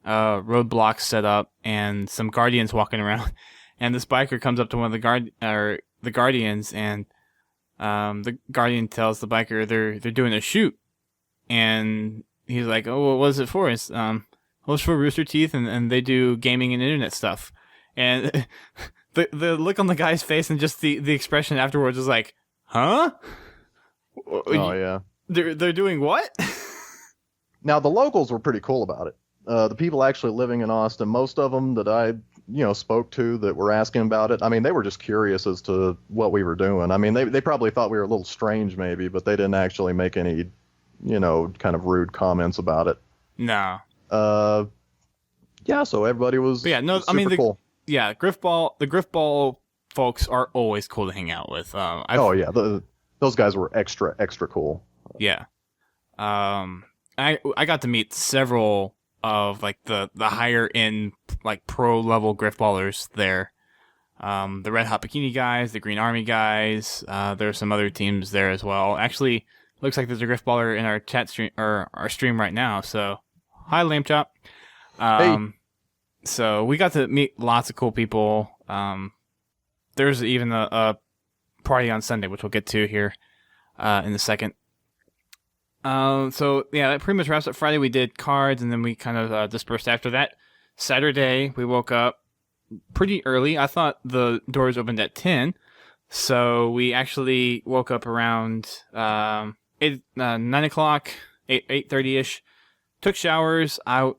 roadblocks set up and some guardians walking around. And this biker comes up to one of the guardians, and the guardian tells the biker they're doing a shoot, and he's like, "Oh, what was it for?" It's for Rooster Teeth, and they do gaming and internet stuff. And the look on the guy's face and just the expression afterwards is like, huh? Oh yeah. They're doing what? Now the locals were pretty cool about it. The people actually living in Austin, most of them that I spoke to that were asking about it. I mean, they were just curious as to what we were doing. I mean, they probably thought we were a little strange maybe, but they didn't actually make any, kind of rude comments about it. No. Yeah. So everybody was. But yeah. No. super I mean, cool. Yeah. The Grifball folks are always cool to hang out with. Oh yeah. Those guys were extra cool. Yeah. I got to meet several of like the higher end like pro level Grifballers there. The Red Hot Bikini guys, the Green Army guys. There's some other teams there as well. Actually, looks like there's a Grifballer in our chat stream or our stream right now. So, hi Lamb Chop. Hey. So we got to meet lots of cool people. There's even a party on Sunday, which we'll get to here in a second. So yeah, that pretty much wraps up Friday. We did cards, and then we kind of dispersed after that. Saturday, we woke up pretty early. I thought the doors opened at 10, so we actually woke up around 9 o'clock, 8:30ish. Took showers. I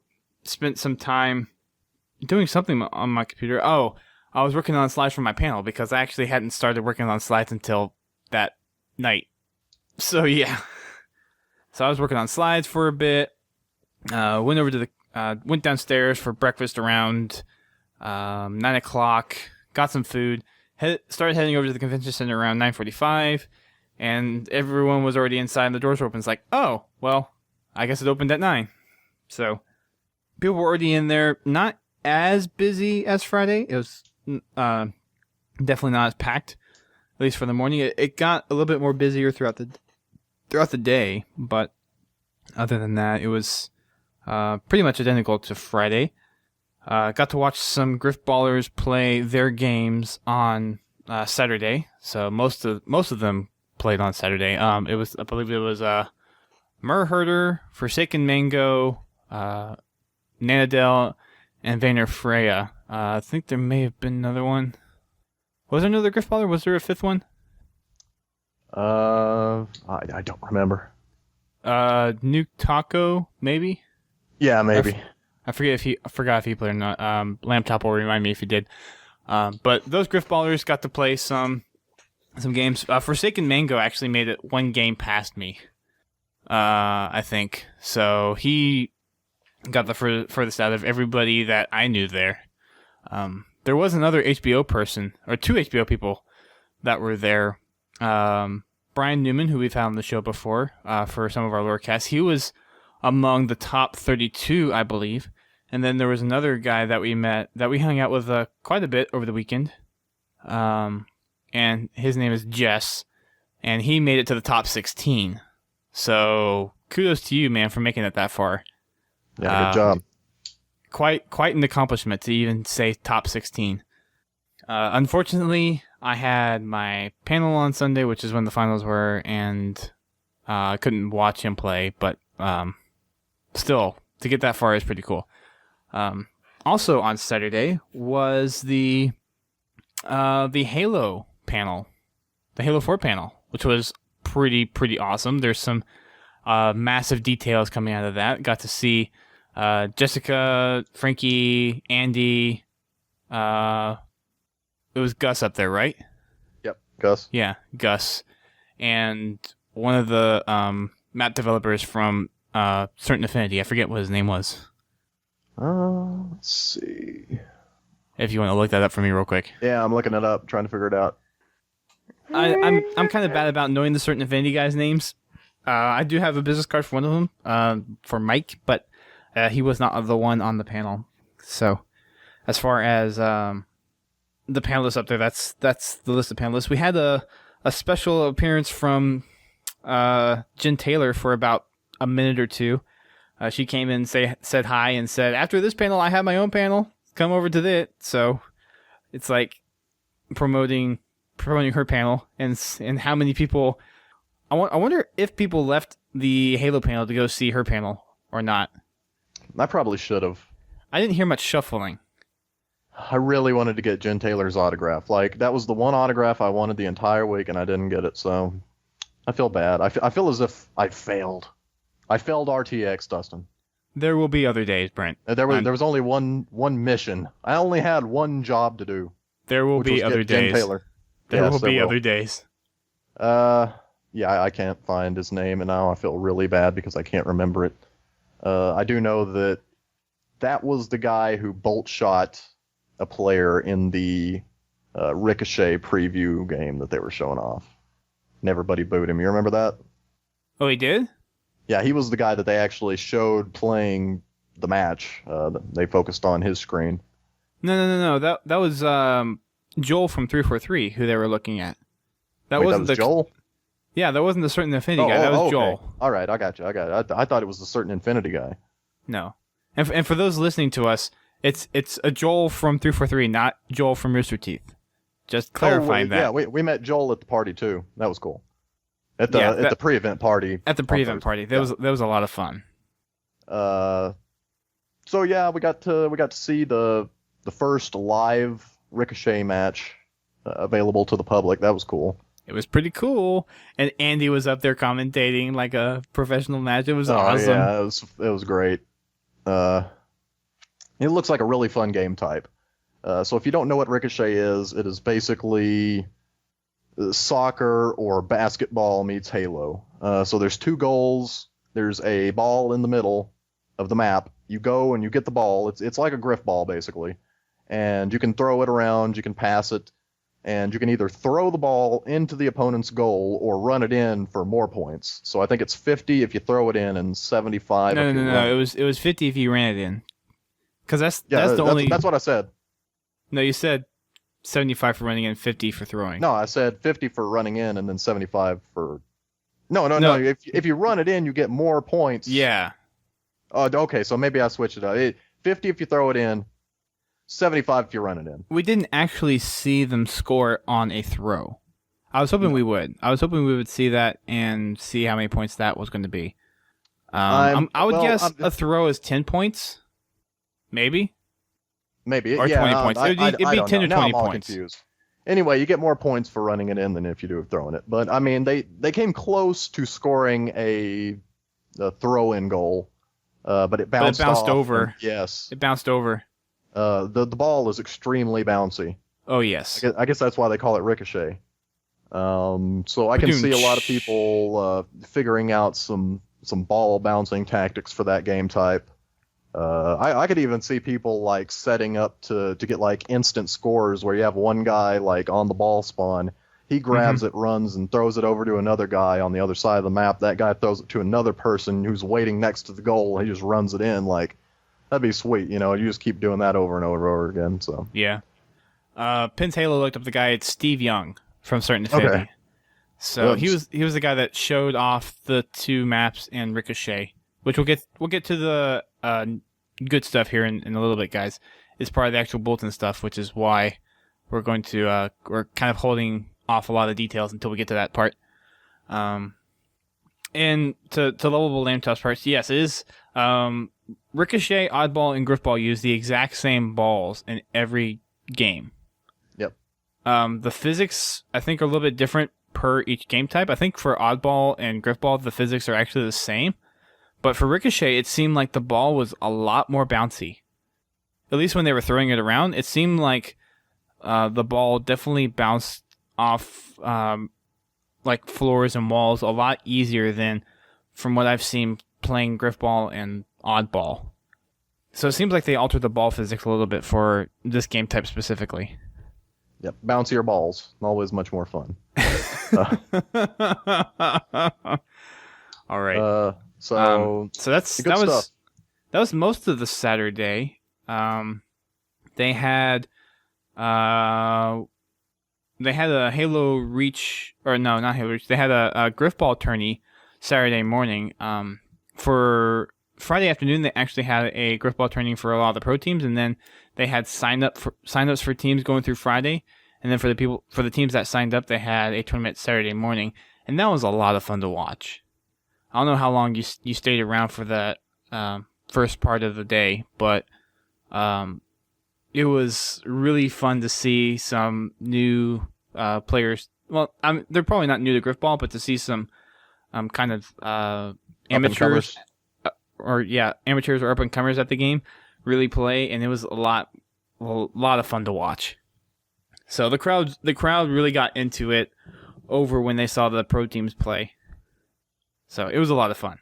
spent some time doing something on my computer. Oh, I was working on slides for my panel because I actually hadn't started working on slides until that night. So yeah. So I was working on slides for a bit. Went over to went downstairs for breakfast around 9 o'clock. Got some food. Started heading over to the convention center around 9:45, and everyone was already inside and the doors were open. It's like, oh, well, I guess it opened at 9. So people were already in there. Not as busy as Friday. It was definitely not as packed, at least for the morning. It got a little bit more busier throughout the day, but other than that, it was pretty much identical to Friday. Got to watch some Grifballers play their games on Saturday. So most of them played on Saturday. I believe it was Murherder, Forsaken Mango, Nanadel, and Vayner Freya. I think there may have been another one. Was there another Grifballer? Was there a fifth one? I don't remember. Nuke Taco, maybe? Yeah, maybe. I forgot if he played or not. Lamb Top will remind me if he did. But those Grifballers got to play some games. Forsaken Mango actually made it one game past me. I think. So he got the furthest out of everybody that I knew there. There was another HBO person, or 2 HBO people that were there. Brian Newman, who we've had on the show before, for some of our lore casts, he was among the top 32, I believe. And then there was another guy that we met, that we hung out with quite a bit over the weekend. And his name is Jess, and he made it to the top 16. So kudos to you, man, for making it that far. Yeah, good job. Quite an accomplishment to even say top 16. Unfortunately, I had my panel on Sunday, which is when the finals were, and I couldn't watch him play, but still, to get that far is pretty cool. Also on Saturday was the Halo panel, the Halo 4 panel, which was pretty awesome. There's some massive details coming out of that. Got to see Jessica, Frankie, Andy. It was Gus up there, right? Yep, Gus. Yeah, Gus. And one of the map developers from Certain Affinity. I forget what his name was. Let's see. If you want to look that up for me real quick. Yeah, I'm looking it up, trying to figure it out. I'm kind of bad about knowing the Certain Affinity guys' names. I do have a business card for one of them, for Mike, but he was not the one on the panel. So, as far as the panelists up there, that's the list of panelists. We had a special appearance from Jen Taylor for about a minute or two. She came in, said hi, and said, "After this panel, I have my own panel. Come over to that." So it's like promoting her panel, and how many people. I wonder if people left the Halo panel to go see her panel or not. I probably should have. I didn't hear much shuffling. I really wanted to get Jen Taylor's autograph. Like, that was the one autograph I wanted the entire week, and I didn't get it, so I feel bad. I feel as if I failed. I failed RTX, Dustin. There will be other days, Brent. There was only one mission. I only had one job to do. There will be other days. Jen Taylor. There will be other days. Yeah, I can't find his name, and now I feel really bad because I can't remember it. I do know that was the guy who bolt shot a player in the Ricochet preview game that they were showing off. And everybody booed him. You remember that? Oh, he did? Yeah, he was the guy that they actually showed playing the match. They focused on his screen. No. That was Joel from 343 who they were looking at. Wait, that was Joel? Yeah, that wasn't the Certain Infinity guy. That was okay. Joel. All right, I got you. I thought it was the Certain Infinity guy. No. And for those listening to us, it's a Joel from 343, not Joel from Rooster Teeth. Just clarifying that. Yeah, we met Joel at the party too. That was cool. At the pre-event party. At the pre-event party. That was a lot of fun. So yeah, we got to see the first live Ricochet match available to the public. That was cool. It was pretty cool, and Andy was up there commentating like a professional match. It was awesome. Yeah, it was great. It looks like a really fun game type. So if you don't know what Ricochet is, it is basically soccer or basketball meets Halo. So there's two goals. There's a ball in the middle of the map. You go and you get the ball. It's like a Grifball basically, and you can throw it around. You can pass it. And you can either throw the ball into the opponent's goal or run it in for more points. So I think it's 50 if you throw it in and 75 if you run it. It was 50 if you ran it in. Because that's what I said. No, you said 75 for running in, 50 for throwing. No, I said 50 for running in and then 75 for... No. If you run it in, you get more points. Yeah. Okay, so maybe I switched it up. 50 if you throw it in. 75 if you run it in. We didn't actually see them score on a throw. I was hoping we would. I was hoping we would see that and see how many points that was going to be. I would guess a throw is 10 points. Maybe. Or 20 points. It'd be 10 to 20 now I'm all points. Confused. Anyway, you get more points for running it in than if you do throwing it. But, I mean, they came close to scoring a throw-in goal, but it bounced over. Yes. It bounced over. The ball is extremely bouncy. Oh, yes. I guess that's why they call it Ricochet. So I can see a lot of people figuring out some ball bouncing tactics for that game type. I could even see people like setting up to get like instant scores where you have one guy like on the ball spawn. He grabs it, runs, and throws it over to another guy on the other side of the map. That guy throws it to another person who's waiting next to the goal. He just runs it in. Like, that'd be sweet. You know, you just keep doing that over and over and over again. So yeah. Pins Halo looked up the guy. It's Steve Young from Certain Infinity. Okay. So he was the guy that showed off the two maps in Ricochet, which we'll get to the good stuff here in a little bit, guys. It's part of the actual bulletin stuff, which is why we're going to we're kind of holding off a lot of details until we get to that part. And to lovable lame toss parts, yes, it is. Ricochet, Oddball, and Grifball use the exact same balls in every game. Yep. The physics, I think, are a little bit different per each game type. I think for Oddball and Grifball, the physics are actually the same. But for Ricochet, it seemed like the ball was a lot more bouncy. At least when they were throwing it around, it seemed like the ball definitely bounced off like floors and walls a lot easier than from what I've seen playing Grifball and Oddball. So it seems like they altered the ball physics a little bit for this game type specifically. Yep, bouncier balls. Always much more fun. All right. So that was most of the Saturday. They had a Halo Reach, or no, not Halo Reach. They had a Grifball tourney Saturday morning. For Friday afternoon, they actually had a Grifball tourney for a lot of the pro teams, and then they had signups for teams going through Friday, and then for the teams that signed up, they had a tournament Saturday morning, and that was a lot of fun to watch. I don't know how long you stayed around for that first part of the day, but it was really fun to see some new players. Well, they're probably not new to Grifball, but to see some kind of amateurs, amateurs or up and comers at the game really play, and it was a lot of fun to watch. So the crowd really got into it over when they saw the pro teams play. So it was a lot of fun.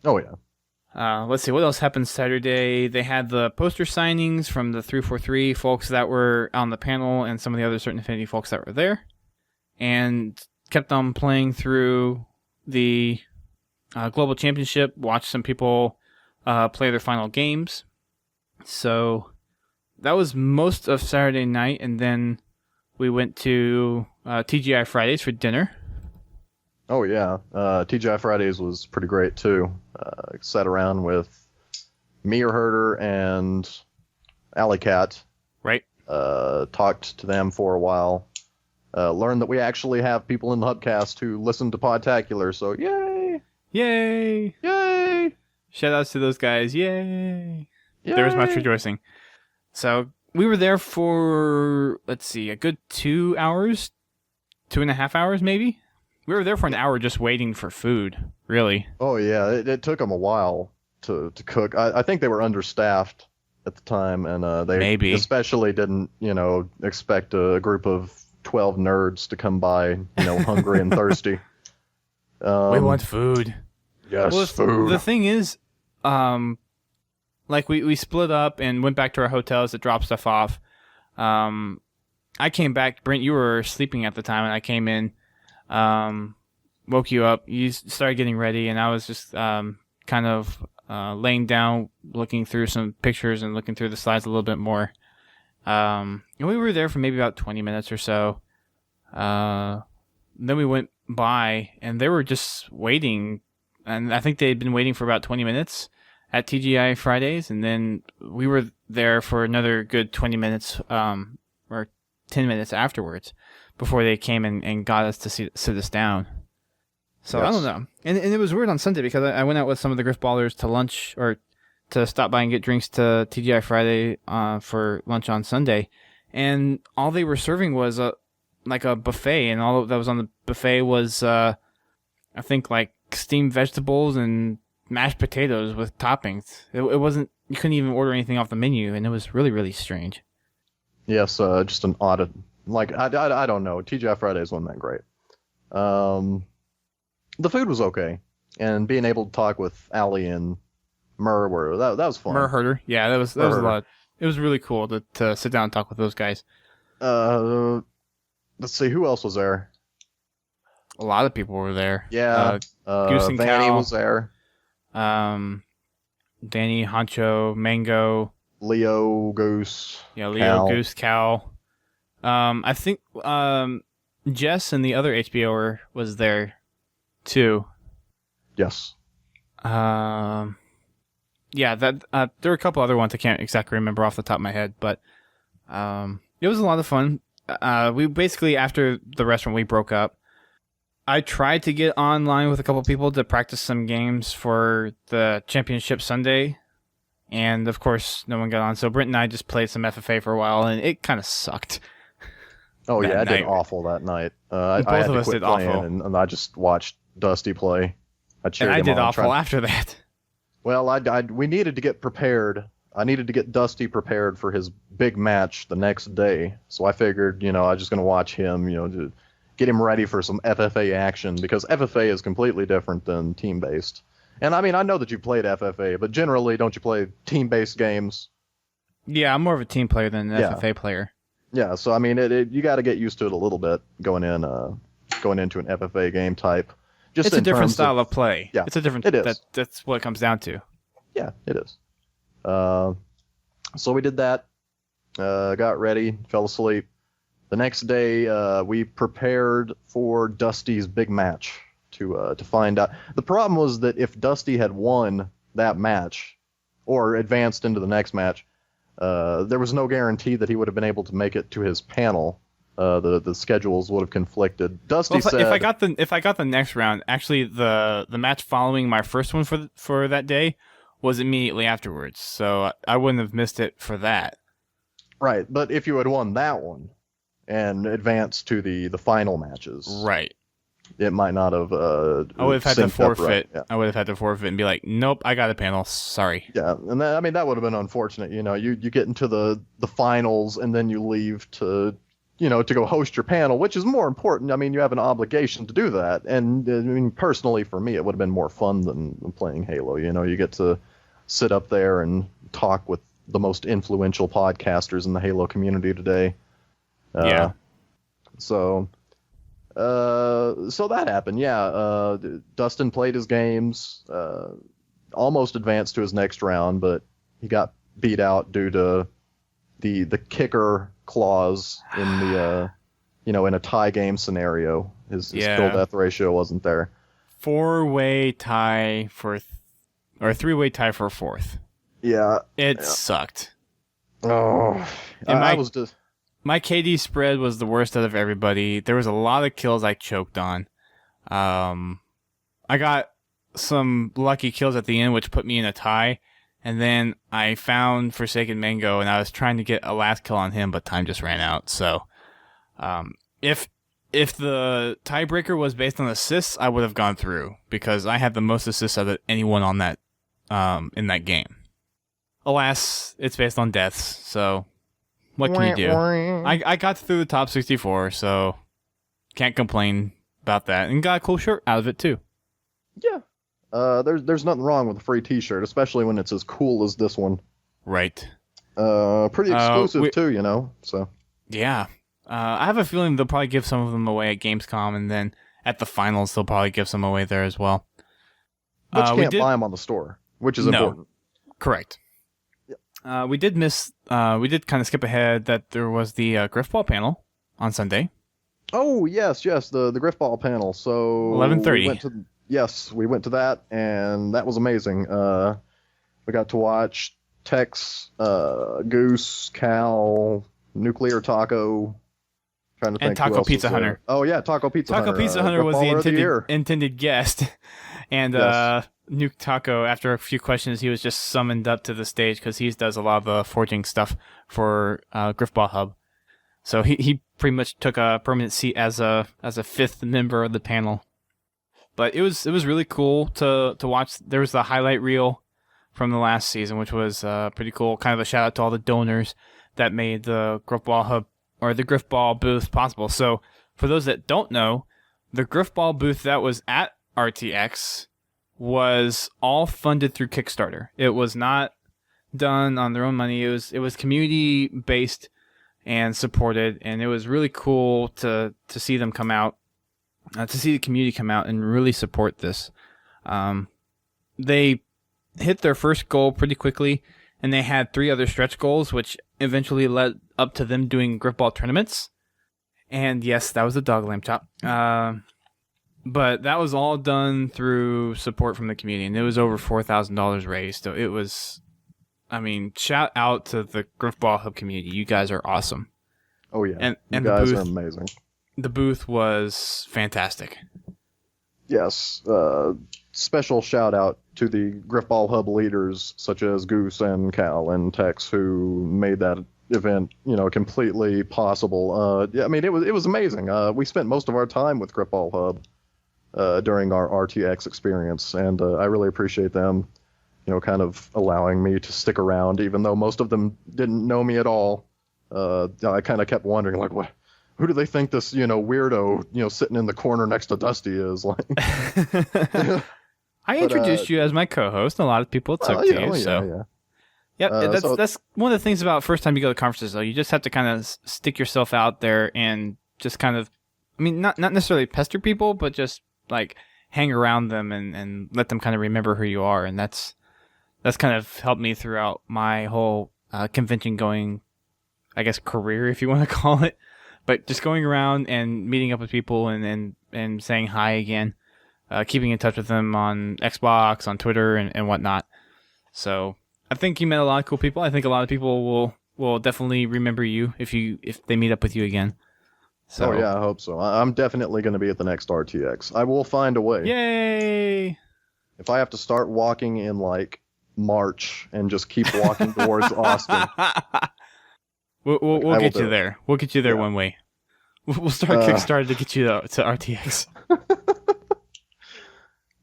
Oh yeah. Let's see, what else happened Saturday? They had the poster signings from the 343 folks that were on the panel and some of the other Certain Affinity folks that were there. And kept on playing through the Global Championship, watched some people play their final games. So that was most of Saturday night, and then we went to TGI Fridays for dinner. Oh yeah, TGI Fridays was pretty great too. Sat around with Meir Herder and Alley Cat. Right. Talked to them for a while. Learned that we actually have people in the Hubcast who listen to Podtacular, so yay! Yay! Yay! Shout outs to those guys, yay! Yay! There was much rejoicing. So we were there for, let's see, a good 2 hours, 2.5 hours maybe? We were there for an hour just waiting for food, really. Oh yeah, it took them a while to cook. I think they were understaffed at the time, and they Maybe. especially didn't, expect a group of 12 nerds to come by, hungry and thirsty. We want food. Yes, Well, food. The thing is, we split up and went back to our hotels to drop stuff off. I came back. Brent, you were sleeping at the time, and I came in, woke you up. You started getting ready, and I was just kind of laying down, looking through some pictures and looking through the slides a little bit more. And we were there for maybe about 20 minutes or so. Then we went by, and they were just waiting, and I think they had been waiting for about 20 minutes at TGI Fridays, and then we were there for another good 20 minutes or 10 minutes afterwards before they came and got us to sit us down. So Yes. I don't know. And it was weird on Sunday because I went out with some of the Grifballers to lunch or to stop by and get drinks to TGI Friday for lunch on Sunday, and all they were serving was a buffet, and all that was on the buffet was I think like steamed vegetables and mashed potatoes with toppings. It wasn't, you couldn't even order anything off the menu, and it was really, really strange. Yes, just an odd, I don't know. TGI Fridays wasn't that great. The food was okay, and being able to talk with Allie and Mur that was fun. Mur Herder, yeah, that was a lot. It was really cool to sit down and talk with those guys. Let's see, who else was there? A lot of people were there. Yeah, Goose and Vanny Cal was there. Danny, Honcho, Mango, Leo, Goose. yeah, Leo, Cal. Goose, Cal. I think Jess and the other HBOer was there too. Yes. Yeah, that there were a couple other ones I can't exactly remember off the top of my head, but it was a lot of fun. We basically, after the restaurant, we broke up. I tried to get online with a couple people to practice some games for the championship Sunday, and of course, no one got on. So Brent and I just played some FFA for a while, and it kind of sucked. Oh that yeah, I did night. awful that night. I Both had of to us quit did playing, awful. and I just watched Dusty play. I cheered And I him did on, awful after that. Well, we needed to get prepared. I needed to get Dusty prepared for his big match the next day. So I figured, I was just going to watch him, to get him ready for some FFA action, because FFA is completely different than team-based. And I mean, I know that you played FFA, but generally, don't you play team-based games? Yeah, I'm more of a team player than an Yeah. FFA player. Yeah, so I mean, you got to get used to it a little bit going into an FFA game type. Just It's a in different terms style of play. Yeah, It's a different. it is. That's what it comes down to. Yeah, it is. So we did that, got ready, fell asleep. The next day, we prepared for Dusty's big match to find out. The problem was that if Dusty had won that match or advanced into the next match, there was no guarantee that he would have been able to make it to his panel. The schedules would have conflicted. Dusty Well, said, if I got the next round, actually the match following my first one for that day was immediately afterwards, so I wouldn't have missed it for that. Right, but if you had won that one and advanced to the final matches, Right. it might not have. I would have had to synced up right. forfeit. Yeah. I would have had to forfeit and be like, nope, I got a panel. Sorry. Yeah, and that, I mean that would have been unfortunate. You get into the finals and then you leave to to go host your panel, which is more important. I mean, you have an obligation to do that, and I mean personally for me, it would have been more fun than playing Halo. You get to sit up there and talk with the most influential podcasters in the Halo community today. Yeah. So that happened. Yeah. Dustin played his games, almost advanced to his next round, but he got beat out due to the kicker clause in the in a tie game scenario. His kill death ratio wasn't there. 4-way tie or 3-way tie for fourth. Yeah. It sucked. Oh, I was just. My KD spread was the worst out of everybody. There was a lot of kills I choked on. I got some lucky kills at the end, which put me in a tie. And then I found Forsaken Mango, and I was trying to get a last kill on him, but time just ran out. So, if the tiebreaker was based on assists, I would have gone through because I had the most assists out of anyone on that in that game. Alas, it's based on deaths, so what can you do? I got through the top 64, so can't complain about that, and got a cool shirt out of it too. Yeah, there's nothing wrong with a free T-shirt, especially when it's as cool as this one. Right. Pretty exclusive too, So. Yeah. I have a feeling they'll probably give some of them away at Gamescom, and then at the finals they'll probably give some away there as well. But you can't buy them on the store, which is important. Correct. We did kind of skip ahead that there was the Grifball panel on Sunday. Oh, yes, the Grifball panel. So 11:30. We went to that, and that was amazing. We got to watch Tex, Goose, Cal, Nuclear Taco. Trying to think and Taco Pizza Hunter. Oh yeah, Taco Pizza Hunter. Taco Pizza Hunter was the intended guest, and Nuke Taco, after a few questions, he was just summoned up to the stage because he does a lot of the forging stuff for GrifballHub. So he pretty much took a permanent seat as a fifth member of the panel. But it was really cool to watch. There was the highlight reel from the last season, which was pretty cool. Kind of a shout out to all the donors that made the GrifballHub or the Grifball booth possible. So for those that don't know, the Grifball booth that was at RTX was all funded through Kickstarter. It was not done on their own money. It was community based and supported, and it was really cool to see them come out, to see the community come out and really support this. They hit their first goal pretty quickly, and they had 3 other stretch goals, which eventually led up to them doing Grifball tournaments. And yes, that was the dog lamb chop. But that was all done through support from the community, and it was over $4,000 raised. So it was, shout out to the GrifballHub community. You guys are awesome. Oh yeah, and you guys are amazing. The booth was fantastic. Yes, special shout out to the GrifballHub leaders such as Goose and Cal and Tex who made that event, completely possible. It was amazing. We spent most of our time with GrifballHub during our RTX experience, and I really appreciate them, kind of allowing me to stick around, even though most of them didn't know me at all. I kind of kept wondering, like, what? Who do they think this, weirdo, sitting in the corner next to Dusty is? Like, I introduced you as my co-host, and a lot of people took to you. So. Yeah. Yep, that's one of the things about first time you go to conferences, though. You just have to kind of stick yourself out there and just kind of, not necessarily pester people, but just like hang around them and let them kind of remember who you are. And that's kind of helped me throughout my whole convention going, I guess, career, if you want to call it. But just going around and meeting up with people and saying hi again, keeping in touch with them on Xbox, on Twitter, and whatnot. So I think you met a lot of cool people. I think a lot of people will definitely remember you if they meet up with you again. So. Oh yeah, I hope so. I'm definitely going to be at the next RTX. I will find a way. Yay! If I have to start walking in like March and just keep walking towards Austin. We'll get you there. We'll get you there Yeah. one way. We'll start Kickstarter to get you to RTX.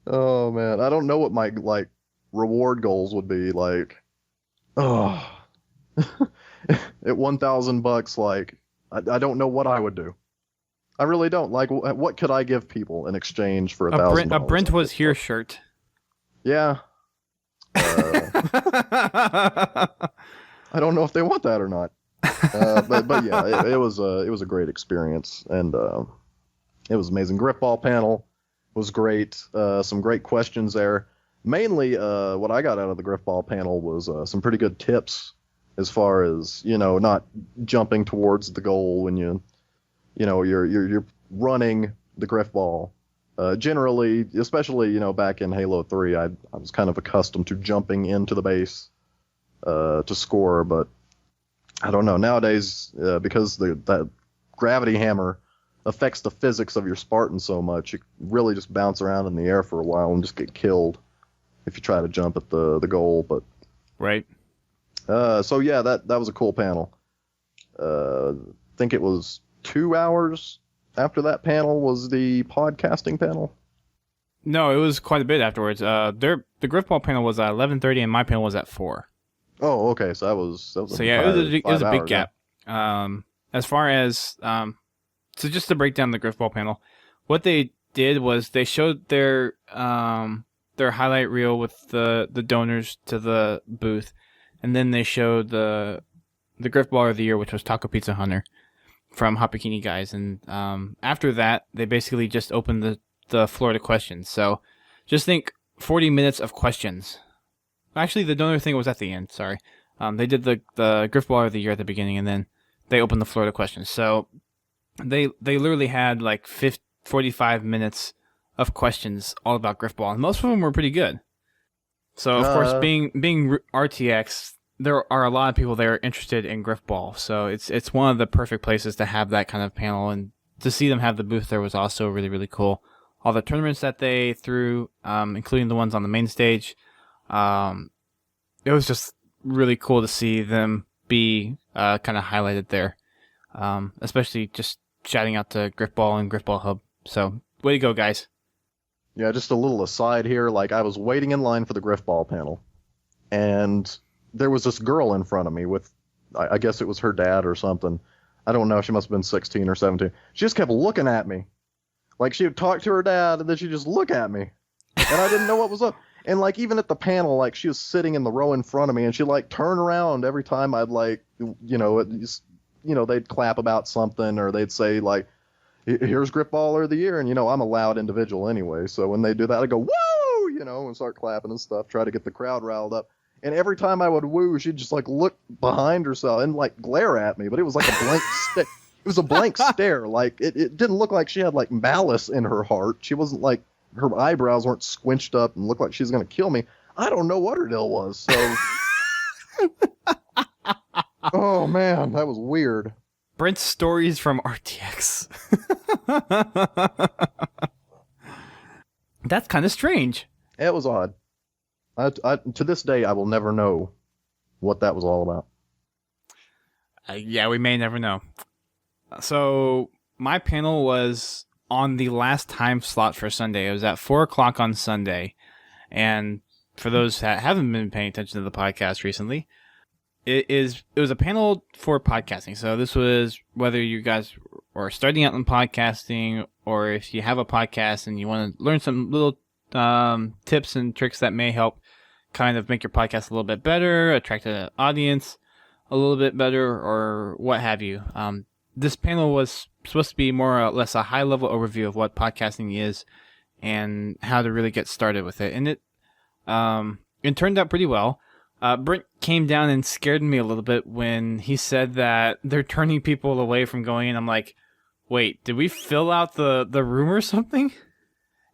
Oh man, I don't know what my like reward goals would be. Like, oh, at $1,000, like I don't know what I would do. I really don't. Like, what could I give people in exchange for $1,000? A Brent was here shirt. Yeah. I don't know if they want that or not. But yeah, it was a great experience, and it was amazing. Grifball panel was great. Some great questions there. Mainly, what I got out of the Grifball panel was some pretty good tips as far as not jumping towards the goal when you're running the Grifball. Generally, especially back in Halo 3, I was kind of accustomed to jumping into the base to score, but I don't know nowadays because that gravity hammer affects the physics of your Spartan so much. You really just bounce around in the air for a while and just get killed if you try to jump at the goal. But right. So yeah, that was a cool panel. I think it was 2 hours after that panel was the podcasting panel. No, it was quite a bit afterwards. The Grifball panel was at 11:30 and my panel was at 4. Oh, okay. So that was so yeah, it was a big hours, gap. As far as so just to break down the Grifball panel, what they did was they showed their highlight reel with the donors to the booth, and then they showed the Grifballer of the Year, which was Taco Pizza Hunter from Hot Bikini Guys, and after that they basically just opened the floor to questions. So just think 40 minutes of questions. Actually, the donor thing was at the end. Sorry, they did the Grifballer of the Year at the beginning, and then they opened the floor to questions. So they literally had like 45 minutes of questions all about Grifball, and most of them were pretty good. So of course, being RTX, there are a lot of people there interested in Grifball, so it's one of the perfect places to have that kind of panel, and to see them have the booth there was also really, really cool. All the tournaments that they threw, including the ones on the main stage, it was just really cool to see them be kind of highlighted there, especially just shouting out to Grifball and GrifballHub. So way to go, guys. Yeah, just a little aside here. Like, I was waiting in line for the Grifball panel, and there was this girl in front of me with, I guess it was her dad or something. I don't know. She must have been 16 or 17. She just kept looking at me. Like, she would talk to her dad, and then she'd just look at me. And I didn't know what was up. And, like, even at the panel, like, she was sitting in the row in front of me, and she'd, like, turn around every time I'd, like, they'd clap about something, or they'd say, like, here's Grifballer of the Year, and, I'm a loud individual anyway, so when they do that, I go, woo, and start clapping and stuff, try to get the crowd riled up. And every time I would woo, she'd just, like, look behind herself and, like, glare at me, but it was like a blank stick. It was a blank stare. Like, it didn't look like she had, like, malice in her heart. She wasn't, like, her eyebrows weren't squinched up and looked like she was going to kill me. I don't know what her deal was, so... Oh, man, that was weird. Brent's stories from RTX. That's kind of strange. It was odd. To this day, I will never know what that was all about. Yeah, we may never know. So my panel was on the last time slot for Sunday. It was at 4 o'clock on Sunday. And for those that haven't been paying attention to the podcast recently, it was a panel for podcasting. So this was whether you guys are starting out in podcasting, or if you have a podcast and you want to learn some little tips and tricks that may help kind of make your podcast a little bit better, attract an audience a little bit better, or what have you. This panel was supposed to be more or less a high-level overview of what podcasting is and how to really get started with it. And it turned out pretty well. Brent came down and scared me a little bit when he said that they're turning people away from going in. I'm like, wait, did we fill out the room or something?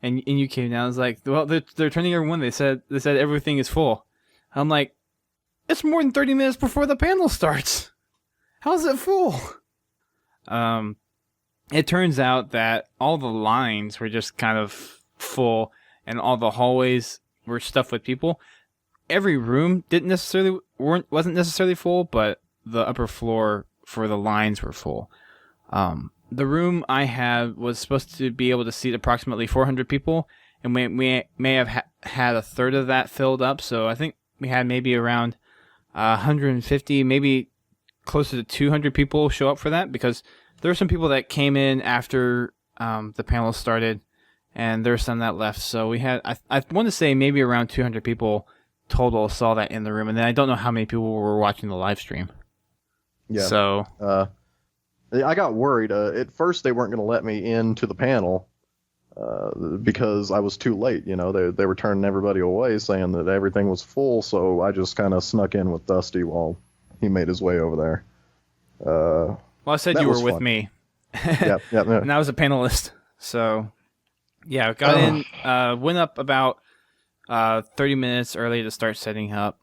And you came down and was like, well, they're turning everyone. They said everything is full. I'm like, it's more than 30 minutes before the panel starts. How's it full? It turns out that all the lines were just kind of full, and all the hallways were stuffed with people. Every room wasn't necessarily full, but the upper floor for the lines were full. The room I had was supposed to be able to seat approximately 400 people, and we may have had a third of that filled up. So I think we had maybe around 150, maybe closer to 200 people show up for that, because there were some people that came in after the panel started, and there were some that left. So we had, I want to say maybe around 200 people total saw that in the room, and then I don't know how many people were watching the live stream. Yeah. So I got worried. At first, they weren't going to let me into the panel because I was too late. You know, they were turning everybody away, saying that everything was full. So I just kind of snuck in with Dusty while he made his way over there. Well, I said you were with fun. Me. Yeah. And I was a panelist. So, yeah, got in, went up about 30 minutes early to start setting up.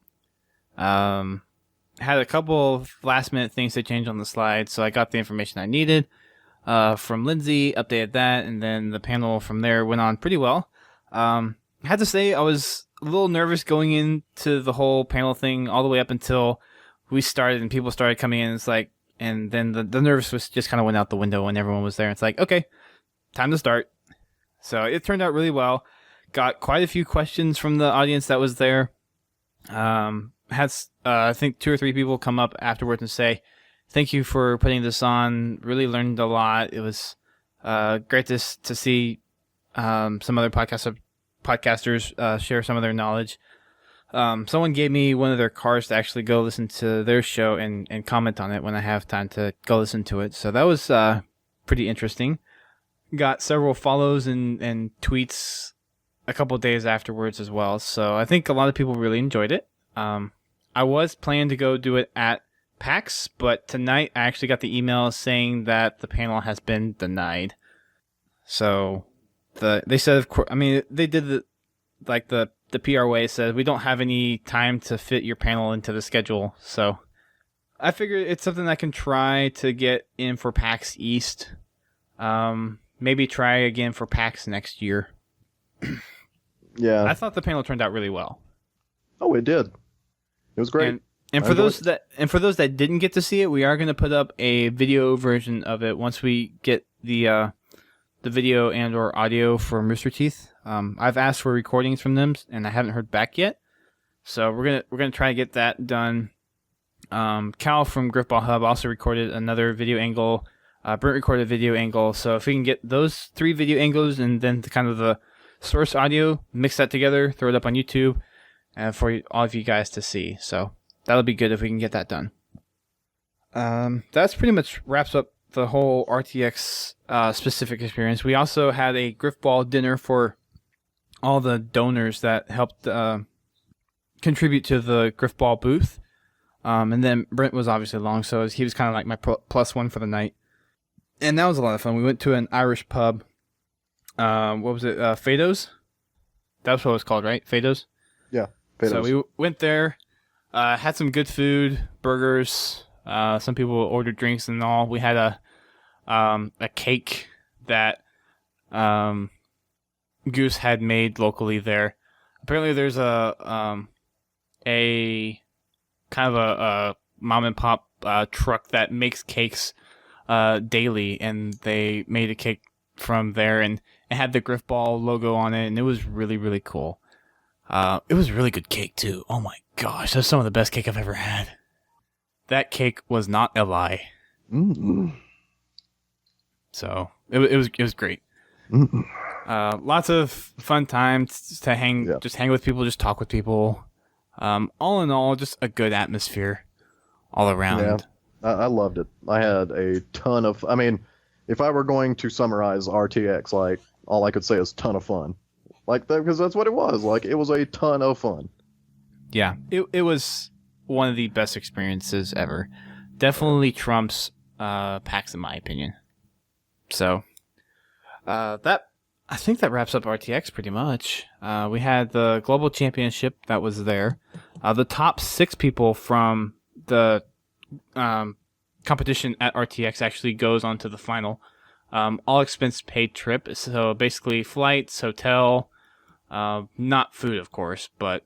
Had a couple of last-minute things to change on the slide, so I got the information I needed from Lindsay, updated that, and then the panel from there went on pretty well. I had to say I was a little nervous going into the whole panel thing all the way up until we started and people started coming in. It's like, and then the nervousness just kind of went out the window when everyone was there. It's like, okay, time to start. So it turned out really well. Got quite a few questions from the audience that was there. Had I think 2 or 3 people come up afterwards and say, "Thank you for putting this on. Really learned a lot. It was great to see some other podcasters share some of their knowledge." Someone gave me one of their cars to actually go listen to their show and comment on it when I have time to go listen to it. So that was pretty interesting. Got several follows and tweets a couple of days afterwards as well. So I think a lot of people really enjoyed it. I was planning to go do it at PAX, but tonight I actually got the email saying that the panel has been denied. So they said, of course, I mean, they did the PR way said, we don't have any time to fit your panel into the schedule. So I figured it's something I can try to get in for PAX East. Maybe try again for PAX next year. Yeah. I thought the panel turned out really well. Oh, it did. It was great. And for those that didn't get to see it, we are going to put up a video version of it once we get the video and or audio from Rooster Teeth. I've asked for recordings from them, and I haven't heard back yet. So we're gonna try to get that done. Cal from GrifballHub also recorded another video angle. Brent recorded a video angle. So if we can get those 3 video angles and then the source audio, mix that together, throw it up on YouTube, and for all of you guys to see. So that'll be good if we can get that done. That's pretty much wraps up the whole RTX specific experience. We also had a Grifball dinner for all the donors that helped contribute to the Grifball booth. And then Brent was obviously along, so he was kind of like my plus one for the night. And that was a lot of fun. We went to an Irish pub. What was it? Fado's? That's what it was called, right? Fado's? Yeah, Fado's. So we went there, had some good food, burgers. Some people ordered drinks and all. We had a cake that Goose had made locally there. Apparently, there's a kind of a mom and pop truck that makes cakes daily, and they made a cake from there, and it had the Grifball logo on it, and it was really, really cool. It was really good cake too. Oh my gosh, that's some of the best cake I've ever had. That cake was not a lie. Mm-mm. So it was great. Lots of fun times to hang, just hang with people, just talk with people. All in all, just a good atmosphere all around. Yeah, I loved it. I had a ton of. I mean, if I were going to summarize RTX, like all I could say is ton of fun, like that, because that's what it was. Like it was a ton of fun. Yeah, it was one of the best experiences ever. Definitely trumps PAX in my opinion. So I think that wraps up RTX pretty much. We had the Global Championship that was there. The top 6 people from the competition at RTX actually goes on to the final. All expense paid trip. So basically flights, hotel, not food of course, but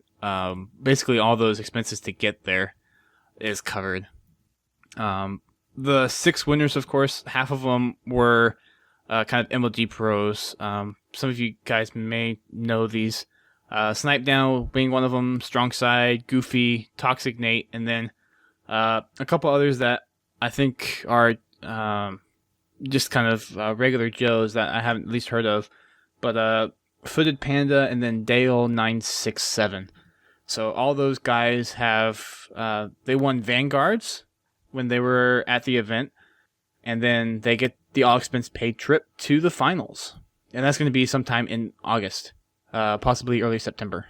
basically all those expenses to get there is covered. the 6 winners, of course, half of them were kind of MLG pros. Some of you guys may know these. Snipe Down being one of them, Strong Side, Goofy, Toxic Nate, and then a couple others that I think are just kind of regular Joes that I haven't at least heard of. But Footed Panda and then Dale967. So all those guys have, they won Vanguards when they were at the event, and then they get the all-expense paid trip to the finals. And that's going to be sometime in August, possibly early September.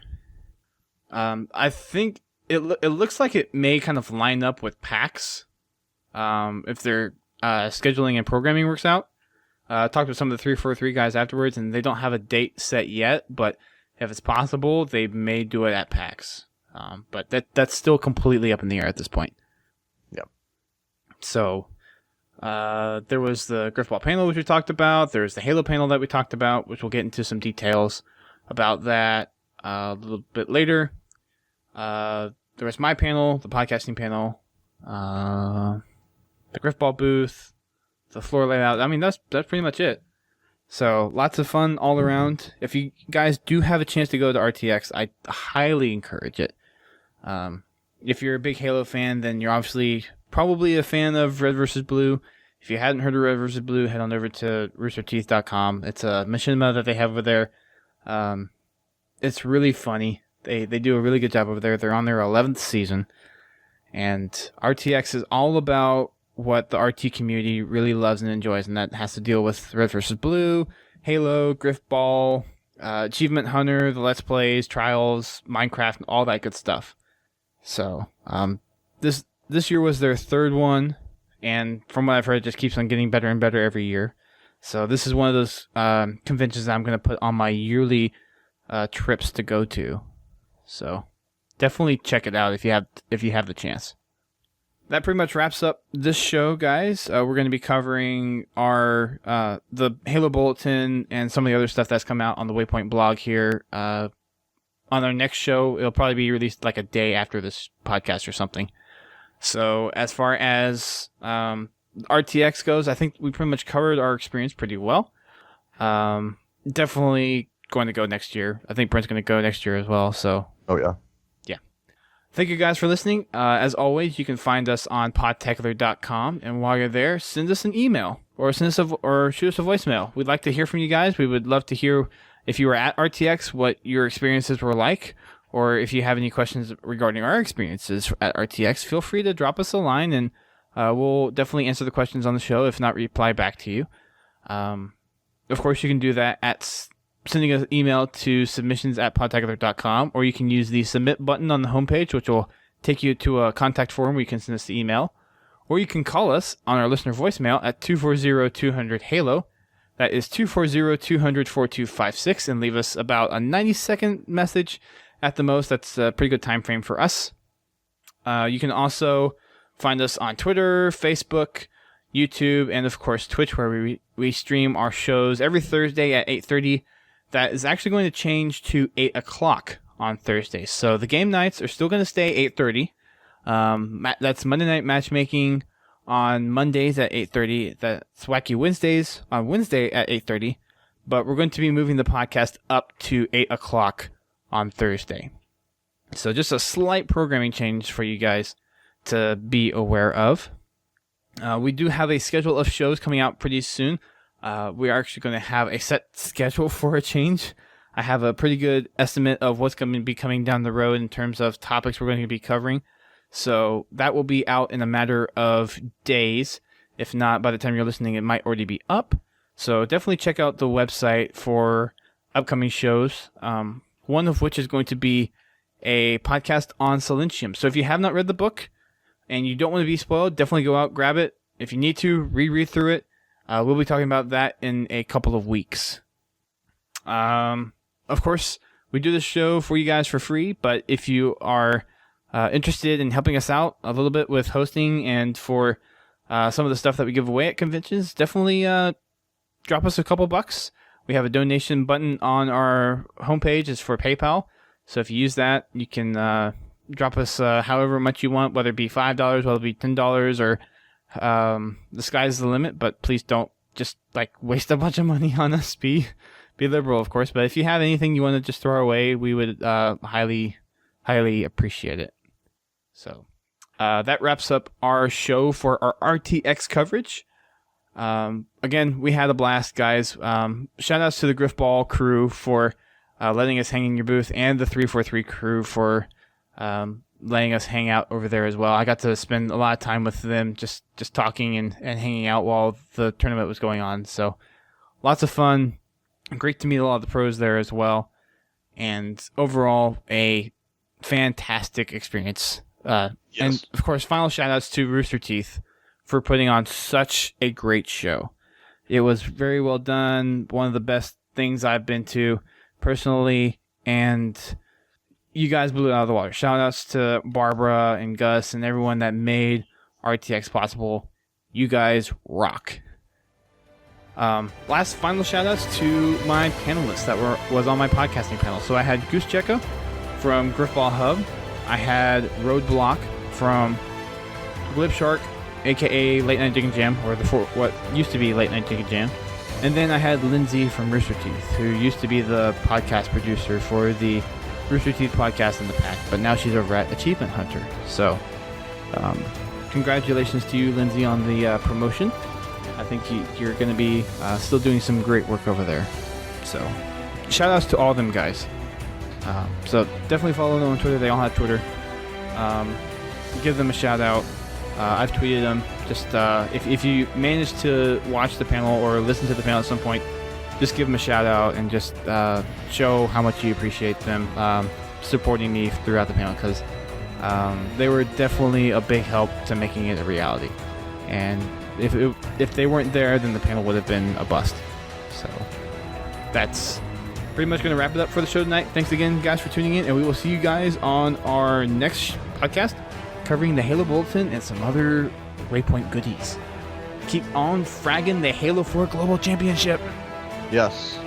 I think it looks like it may kind of line up with PAX, if their scheduling and programming works out. Talked with some of the 343 guys afterwards, and they don't have a date set yet, but if it's possible, they may do it at PAX. But that's still completely up in the air at this point. Yep. So, there was the Grifball panel, which we talked about. There's the Halo panel that we talked about, which we'll get into some details about that a little bit later. There was my panel, the podcasting panel, the Grifball booth, the floor layout. I mean, that's pretty much it. So lots of fun all around. If you guys do have a chance to go to RTX, I highly encourage it. If you're a big Halo fan, then you're obviously probably a fan of Red vs. Blue. If you hadn't heard of Red vs. Blue, head on over to roosterteeth.com. It's a machinima that they have over there. It's really funny. They do a really good job over there. They're on their 11th season. And RTX is all about what the RT community really loves and enjoys, and that has to deal with Red vs. Blue, Halo, Grifball, Achievement Hunter, the Let's Plays, Trials, Minecraft, and all that good stuff. So, this year was their 3rd one, and from what I've heard, it just keeps on getting better and better every year. So this is one of those conventions that I'm going to put on my yearly trips to go to. So definitely check it out if you have the chance. That pretty much wraps up this show, guys. We're going to be covering the Halo Bulletin and some of the other stuff that's come out on the Waypoint blog here. On our next show, it'll probably be released like a day after this podcast or something. So as far as RTX goes, I think we pretty much covered our experience pretty well. Definitely going to go next year. I think Brent's going to go next year as well. So. Oh yeah. Thank you guys for listening. As always, you can find us on podtacular.com, and while you're there, send us an email or shoot us a voicemail. We'd like to hear from you guys. We would love to hear if you were at RTX, what your experiences were like, or if you have any questions regarding our experiences at RTX. Feel free to drop us a line, and we'll definitely answer the questions on the show, if not reply back to you. Of course, you can do that at sending an email to submissions@podtacular.com, or you can use the submit button on the homepage, which will take you to a contact form where you can send us the email. Or you can call us on our listener voicemail at 240-200-HALO. That is 240-200-4256, and leave us about a 90-second message at the most. That's a pretty good time frame for us. You can also find us on Twitter, Facebook, YouTube, and of course Twitch, where we stream our shows every Thursday at 8:30. That is actually going to change to 8 o'clock on Thursdays. So the game nights are still going to stay 8:30. That's Monday Night Matchmaking on Mondays at 8:30. That's Wacky Wednesdays on Wednesday at 8:30. But we're going to be moving the podcast up to 8 o'clock on Thursday. So just a slight programming change for you guys to be aware of. We do have a schedule of shows coming out pretty soon. We are actually going to have a set schedule for a change. I have a pretty good estimate of what's going to be coming down the road in terms of topics we're going to be covering. So that will be out in a matter of days. If not, by the time you're listening, it might already be up. So definitely check out the website for upcoming shows. One of which is going to be a podcast on Silentium. So if you have not read the book and you don't want to be spoiled, definitely go out, grab it. If you need to, reread through it. We'll be talking about that in a couple of weeks. Of course, we do this show for you guys for free, but if you are interested in helping us out a little bit with hosting and for some of the stuff that we give away at conventions, definitely drop us a couple bucks. We have a donation button on our homepage. It's for PayPal. So if you use that, you can drop us however much you want, whether it be $5, whether it be $10, or The sky's the limit, but please don't just waste a bunch of money on us. Be liberal, of course. But if you have anything you want to just throw away, we would highly appreciate it. So that wraps up our show for our RTX coverage. Again, we had a blast, guys. Shout outs to the Grifball crew for letting us hang in your booth, and the 343 crew for letting us hang out over there as well. I got to spend a lot of time with them just talking and hanging out while the tournament was going on. So lots of fun. Great to meet a lot of the pros there as well. And overall, a fantastic experience. Yes. And, of course, final shout-outs to Rooster Teeth for putting on such a great show. It was very well done. One of the best things I've been to personally. And you guys blew it out of the water. Shout-outs to Barbara and Gus and everyone that made RTX possible. You guys rock. Last final shout-outs to my panelists that was on my podcasting panel. So I had Goose Checo from GrifballHub. I had Roadblock from Glibshark, aka Late Night Digging Jam, or what used to be Late Night Digging Jam. And then I had Lindsay from Rooster Teeth, who used to be the podcast producer for the Rooster Teeth podcast in the pack, but now she's over at Achievement Hunter. So, congratulations to you, Lindsay, on the promotion. I think you're going to be still doing some great work over there. So, shout outs to all of them guys. So, definitely follow them on Twitter. They all have Twitter. Give them a shout out. I've tweeted them. Just if you manage to watch the panel or listen to the panel at some point, just give them a shout out and just show how much you appreciate them supporting me throughout the panel, because they were definitely a big help to making it a reality. And if they weren't there, then the panel would have been a bust. So that's pretty much going to wrap it up for the show tonight. Thanks again, guys, for tuning in, and we will see you guys on our next podcast covering the Halo Bulletin and some other Waypoint goodies. Keep on fragging the Halo 4 Global Championship. Yes.